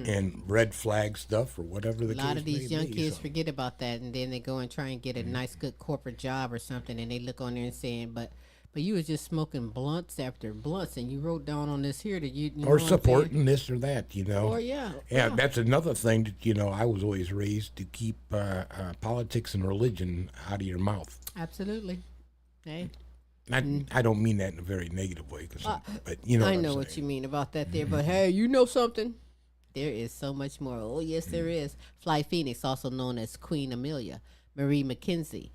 and red flag stuff or whatever the case may be. A lot of these young kids So, forget about that, and then they go and try and get a nice, good corporate job or something, and they look on there and saying, "But you was just smoking blunts after blunts, and you wrote down on this here that you know or what I'm saying?" supporting this or that, you know. Or yeah. That's another thing that, you know, I was always raised to keep politics and religion out of your mouth. Absolutely. Hey. I don't mean that in a very negative way, but you know. I what know I'm what saying. you mean about that there, but hey, you know something? There is so much more. Oh, yes, there is. Fly Phoenix, also known as Queen Amelia, Marie McKenzie,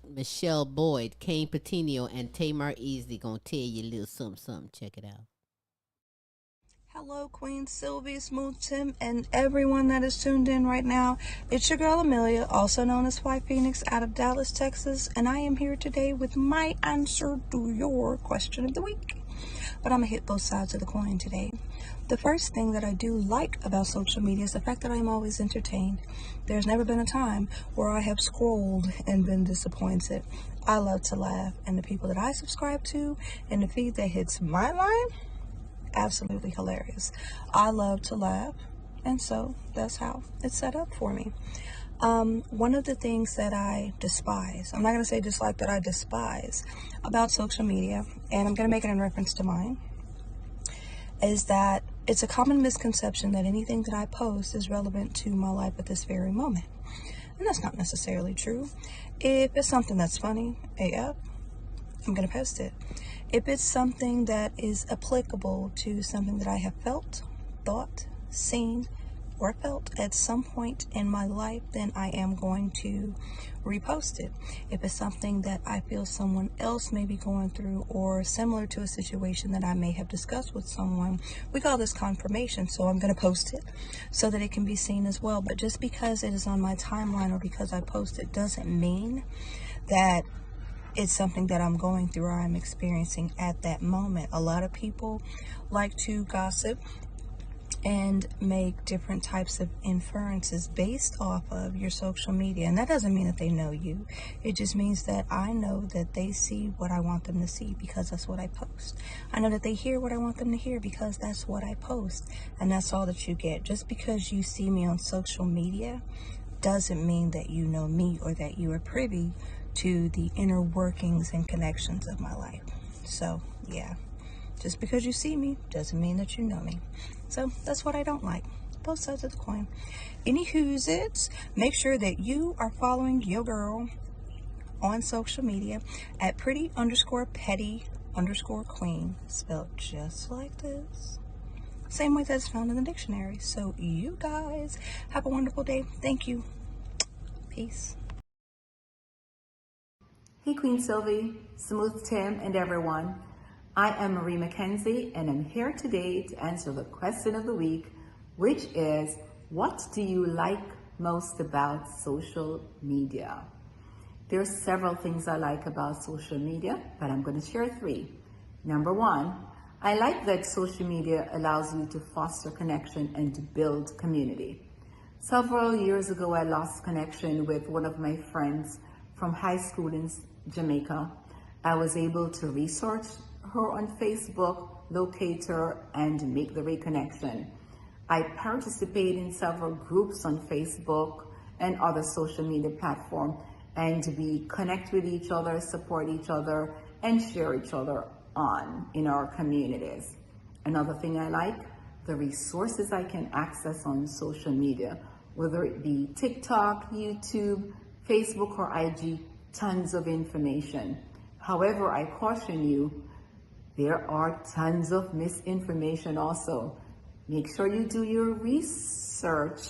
Michele Boyd, Kayne Petiniot, and Tamar Easley gonna tell you a little something. Check it out. Hello, Queen Silvy, Smooth Tim, and everyone that is tuned in right now. It's your girl Amelia, also known as Fly Phoenix, out of Dallas, Texas, and I am here today with my answer to your question of the week. But I'm gonna hit both sides of the coin today. The first thing that I do like about social media is the fact that I am always entertained. There's never been a time where I have scrolled and been disappointed. I love to laugh, and the people that I subscribe to and the feed that hits my line, absolutely hilarious. I love to laugh, and so that's how it's set up for me. One of the things that I despise, I'm not going to say dislike, but I despise about social media, and I'm going to make it in reference to mine, is that it's a common misconception that anything that I post is relevant to my life at this very moment. And that's not necessarily true. If it's something that's funny, AF, I'm going to post it. If it's something that is applicable to something that I have felt, thought, seen, or felt at some point in my life, then I am going to repost it. If it's something that I feel someone else may be going through or similar to a situation that I may have discussed with someone, we call this confirmation, so I'm going to post it so that it can be seen as well. But just because it is on my timeline or because I post it doesn't mean that it's something that I'm going through or I'm experiencing at that moment. A lot of people like to gossip and make different types of inferences based off of your social media. And that doesn't mean that they know you. It just means that I know that they see what I want them to see because that's what I post. I know that they hear what I want them to hear because that's what I post. And that's all that you get. Just because you see me on social media doesn't mean that you know me or that you are privy to the inner workings and connections of my life. So, yeah. Just because you see me doesn't mean that you know me. So that's what I don't like. Both sides of the coin. Anywho's it, make sure that you are following your girl on social media at pretty_petty_queen, spelled just like this. Same way that's found in the dictionary. So you guys have a wonderful day. Thank you. Peace. Hey Queen Silvy, Smooth Tim, and everyone. I am Marie McKenzie, and I'm here today to answer the question of the week, which is, what do you like most about social media? There are several things I like about social media, but I'm going to share 3. Number 1, I like that social media allows you to foster connection and to build community. Several years ago, I lost connection with one of my friends from high school in Jamaica. I was able to research her on Facebook, locate her, and make the reconnection. I participate in several groups on Facebook and other social media platforms, and we connect with each other, support each other, and share each other on in our communities. Another thing I like, the resources I can access on social media, whether it be TikTok, YouTube, Facebook, or IG, tons of information. However, I caution you, there are tons of misinformation also. Make sure you do your research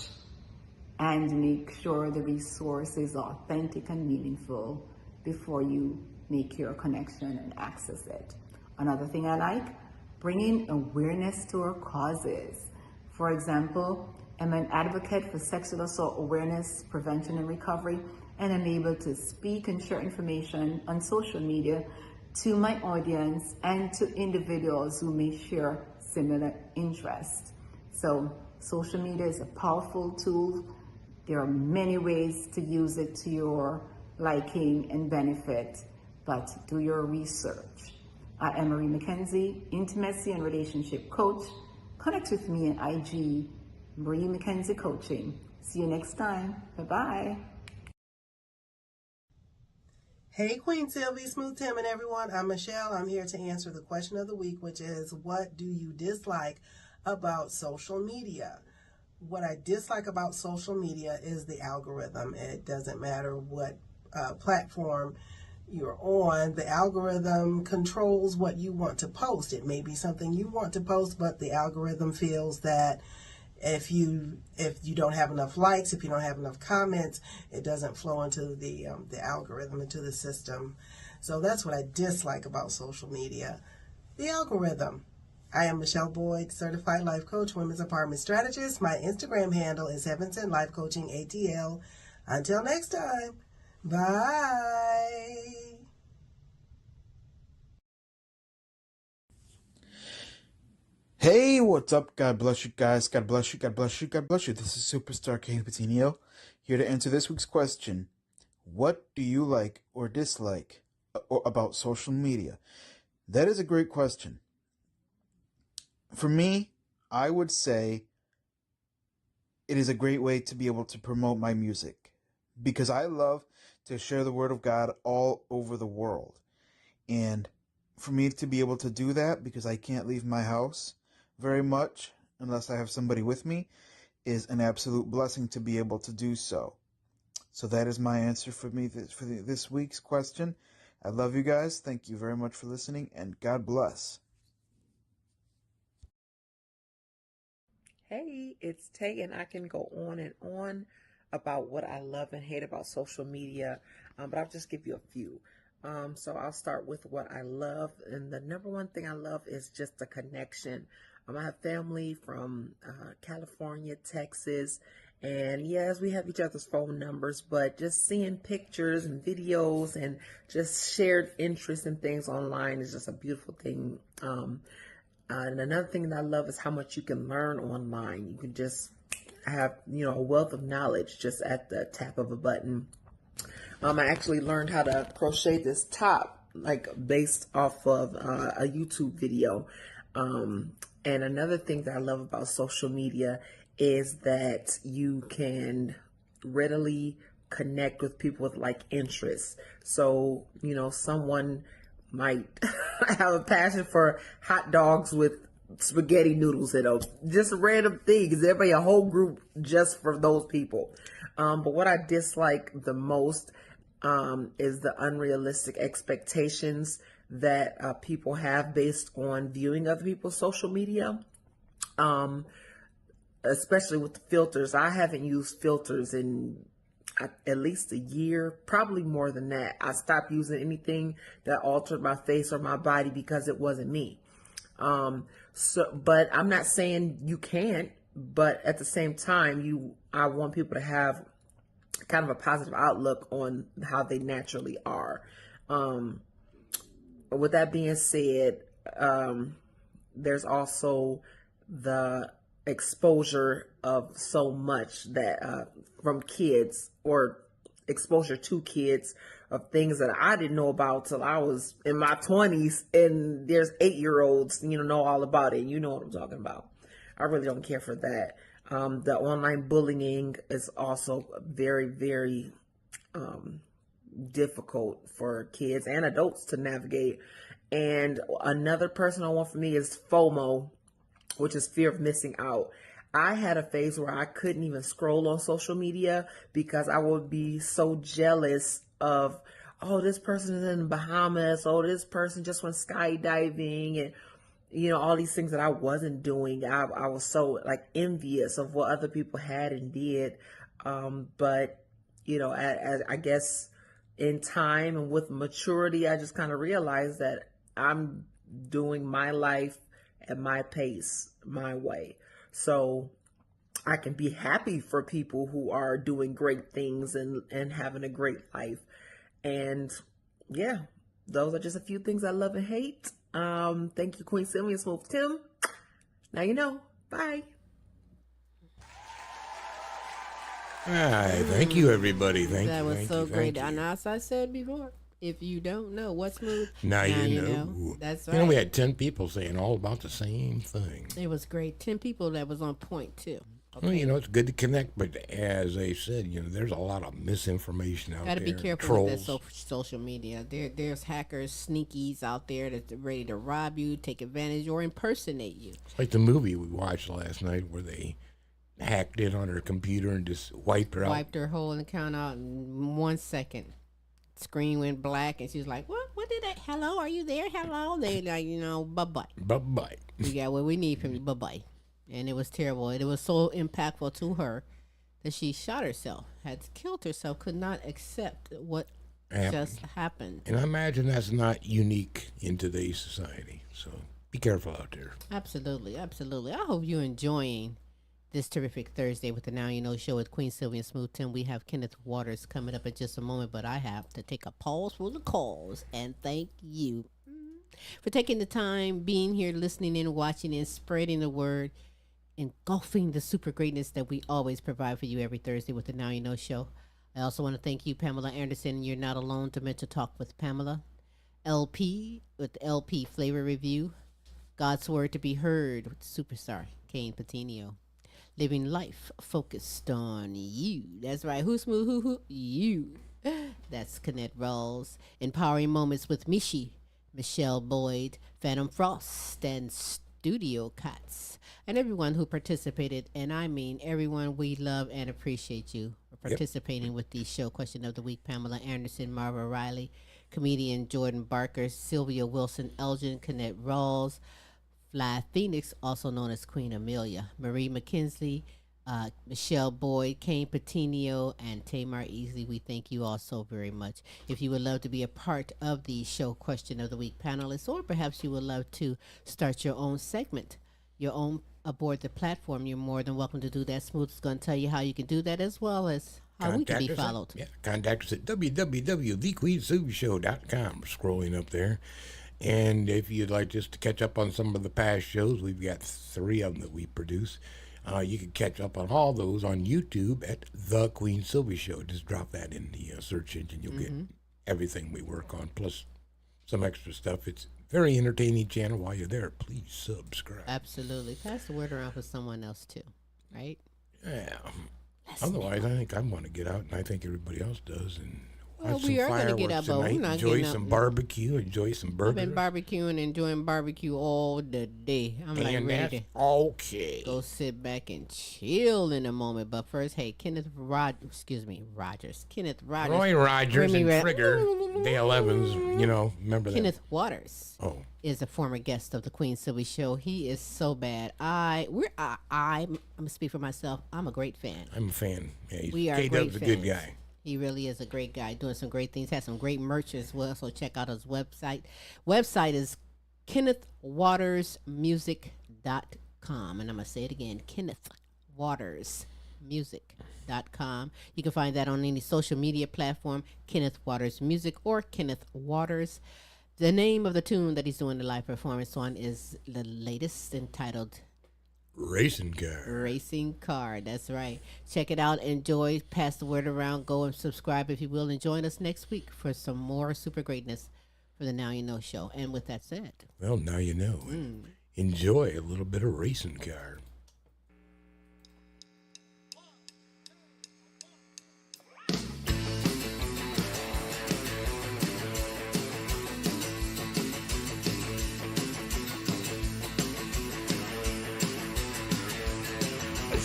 and make sure the resource is authentic and meaningful before you make your connection and access it. Another thing I like, bringing awareness to our causes. For example, I'm an advocate for sexual assault awareness, prevention, and recovery, and I'm able to speak and share information on social media to my audience and to individuals who may share similar interests. So social media is a powerful tool. There are many ways to use it to your liking and benefit. but do your research. I am Marie McKenzie, intimacy and relationship coach. Connect with me at IG, Marie McKenzie Coaching. See you next time. Bye-bye. Hey, Queen Silvy, Smooth Tim, and everyone. I'm Michelle. I'm here to answer the question of the week, which is, what do you dislike about social media? What I dislike about social media is the algorithm. It doesn't matter what platform you're on, the algorithm controls what you want to post. It may be something you want to post, but the algorithm feels that if you don't have enough likes, if you don't have enough comments, it doesn't flow into the algorithm, into the system. So that's what I dislike about social media, the algorithm. I am Michele Boyd, certified life coach, women's empowerment strategist. My Instagram handle is Heaventon Life Coaching ATL. Until next time, bye. Hey, what's up? God bless you guys. God bless you. God bless you. God bless you. This is Superstar Kayne Petiniot, here to answer this week's question. What do you like or dislike about social media? That is a great question. For me, I would say it is a great way to be able to promote my music, because I love to share the word of God all over the world. And for me to be able to do that, because I can't leave my house very much unless I have somebody with me, is an absolute blessing to be able to do so. So that is my answer for me for this week's question. I love you guys. Thank you very much for listening, and God bless. Hey, it's Tay, and I can go on and on about what I love and hate about social media, but I'll just give you a few. So I'll start with what I love, and the number one thing I love is just the connection. I have family from California, Texas, and yes, we have each other's phone numbers, but just seeing pictures and videos and just shared interests and things online is just a beautiful thing. And another thing that I love is how much you can learn online. You can just have, a wealth of knowledge just at the tap of a button. I actually learned how to crochet this top, like based off of a YouTube video. And another thing that I love about social media is that you can readily connect with people with like interests. So, someone might have a passion for hot dogs with spaghetti noodles in them. Just random things. There'll be a whole group just for those people. But what I dislike the most is the unrealistic expectations that people have based on viewing other people's social media, especially with the filters. I haven't used filters in at least a year, probably more than that. I stopped using anything that altered my face or my body because it wasn't me. But I'm not saying you can't, but at the same time, I want people to have kind of a positive outlook on how they naturally are. With that being said, there's also the exposure of so much that from kids, or exposure to kids of things that I didn't know about till I was in my 20s, and there's 8-year-olds, know all about it. You know what I'm talking about. I really don't care for that. The online bullying is also very, very difficult for kids and adults to navigate. And another personal one for me is FOMO, which is fear of missing out. I had a phase where I couldn't even scroll on social media because I would be so jealous of, oh, this person is in the Bahamas, oh, this person just went skydiving, and all these things that I wasn't doing. I was so like envious of what other people had and did. But I guess in time and with maturity, I just kind of realized that I'm doing my life at my pace, my way. So I can be happy for people who are doing great things and having a great life. And yeah, those are just a few things I love and hate. Thank you, Queen Silvy and Smooth Tim. Now you know. Bye. All right, thank you, everybody. Thank that you. was Thank so you, great. thank you. And as I said before, If you don't know what's smooth, now you know. That's right. You know, we had 10 people saying all about the same thing. It was great. 10 people that was on point, too. Okay. Well, you know, it's good to connect, but as they said, you know, there's a lot of misinformation out there. Got to be careful Trolls. with that social media. There's hackers, sneakies out there that's ready to rob you, take advantage, or impersonate you. It's like the movie we watched last night where they hacked in on her computer and just wiped her out. Wiped her whole account out in 1 second. Screen went black, and she was like, what did that? Hello, are you there? Hello? They like, bye-bye. Bye-bye. We got what we need from you. Bye-bye. And it was terrible. It was so impactful to her that she shot herself, had killed herself, could not accept what just happened. And I imagine that's not unique in today's society. So be careful out there. Absolutely, absolutely. I hope you're enjoying this terrific Thursday with the Now You Know show with Queen Silvy and Smooth Tim. We have Kenneth Waters coming up in just a moment, but I have to take a pause for the calls and thank you for taking the time, being here, listening in, watching, and spreading the word, engulfing the super greatness that we always provide for you every Thursday with the Now You Know show. I also want to thank you, Pamela Anderson. You're not alone. Dementia Talk with Pamela. LP with the LP Flavor Review. God's Word to be Heard with superstar Kayne Petiniot. Living life focused on you. That's right. Who's smooth? Who? You. That's Kennette Rawls. Empowering Moments with Michi, Michele Boyd, Fantom Frost, and Studio Cuts. And everyone who participated, and I mean everyone, we love and appreciate you for participating with the show. Question of the Week, Pamela Anderson, Marva Riley, comedian Jordan Barker, Sylvia Wilson, Elgin, Kennette Rawls, Fly Phoenix, also known as Queen Amelia, Marie McKenzie, Michele Boyd, Kayne Petiniot, and Tamar Easley. We thank you all so very much. If you would love to be a part of the show Question of the Week panelists, or perhaps you would love to start your own segment, your own aboard the platform, you're more than welcome to do that. Smooth is going to tell you how you can do that, as well as how we can be followed. Contact us at www.thequeensouthshow.com. Scrolling up there. And if you'd like just to catch up on some of the past shows, we've got 3 of them that we produce. You can catch up on all those on YouTube at The Queen Silvy Show. Just drop that in the search engine. You'll get everything we work on, plus some extra stuff. It's a very entertaining channel. While you're there, please subscribe. Absolutely. Pass the word around for someone else, too, right? Yeah. Otherwise, I think I want to get out, and I think everybody else does, and watch we some are going to get fireworks up, but we're tonight. not Enjoy getting some up. barbecue, enjoy some burgers. I've been barbecuing, enjoying barbecue all the day. I'm like And ready that's to okay. go sit back and chill in a moment. But first, hey, Kenneth Rogers. Kenneth Rogers. Roy Rogers and Remy Trigger, Dale Evans, remember that? Kenneth Waters Oh. is a former guest of the Queen Silvy Show. He is so bad. I'm gonna speak for myself. I'm a great fan. I'm a fan. Yeah, We are K-Dub's great a good fans. guy. He really is a great guy, doing some great things. Has some great merch as well, so check out his website. Website is KennethWatersMusic.com, and I'm going to say it again, KennethWatersMusic.com. You can find that on any social media platform, Kenneth Waters Music or Kenneth Waters. The name of the tune that he's doing the live performance on is the latest, entitled Racing Car. Racing Car, that's right. Check it out, enjoy, pass the word around, go and subscribe if you will, and join us next week for some more super greatness for the Now You Know show. And with that said, Well, now you know. Enjoy a little bit of Racing Car.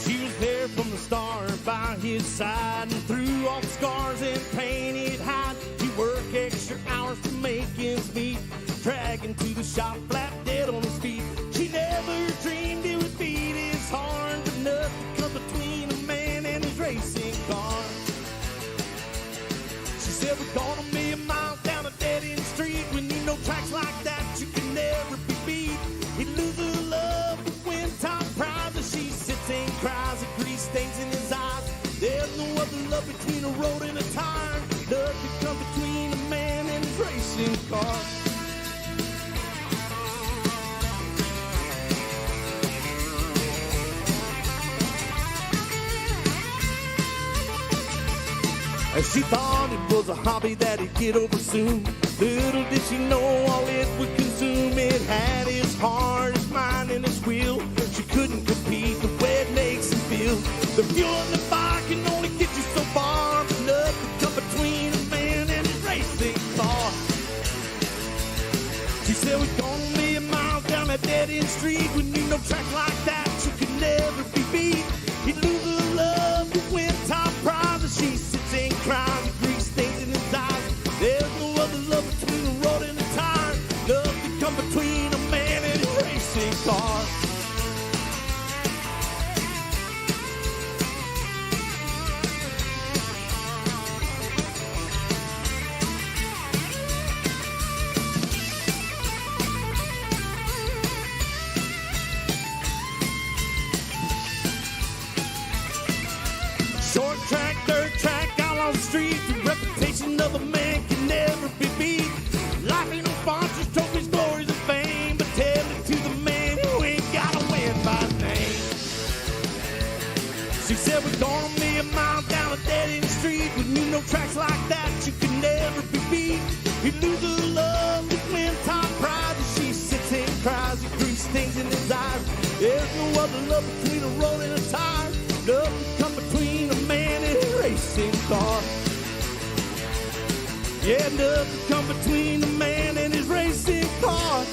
She was there from the start by his side, and through all the scars and pain he'd hide, he worked extra hours to make ends meet, dragging to the shop flat dead on his feet. She never dreamed it would beat his heart, but nothing come between a man and his racing car. She said, we're going a million miles down a dead-end street. When you know tracks like that, you can never be beat. He'd lose her love but win top prize, as she sits and cries, the grease stains in his eyes. There's no other love between a road and a tire. Nothing come between a man and his racing car. And she thought it was a hobby that he'd get over soon. Little did she know all it would consume. It had his heart, his mind, and his will. She couldn't compete the way it makes him feel. The fuel in the fire can only get you so far, but nothing come between a man and his racing car. She said we're gonna a million miles down that dead-end street. We need no track like that, you can never be beat. He'd lose her love to win top prize, and she sits and cries and grease stains in his eyes. There's no other love between a road and a tire. Nothing come between a man and his racing car. Short track, dirt track, out on the street. The reputation of a man can never be beat. Life ain't no sponsors, trophies, glories, and fame, but tell it to the man who ain't gotta win by name. She said we're going a million miles down a dead-end street. We need no tracks like that, you can never be beat. He loses her love to win top prize, and she sits and cries and grease things in his eyes. There's no other love between a roll and a tire. Nothing come between a man and a racing car. Yeah, nothing come between a man and his racing car.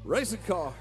Racing car.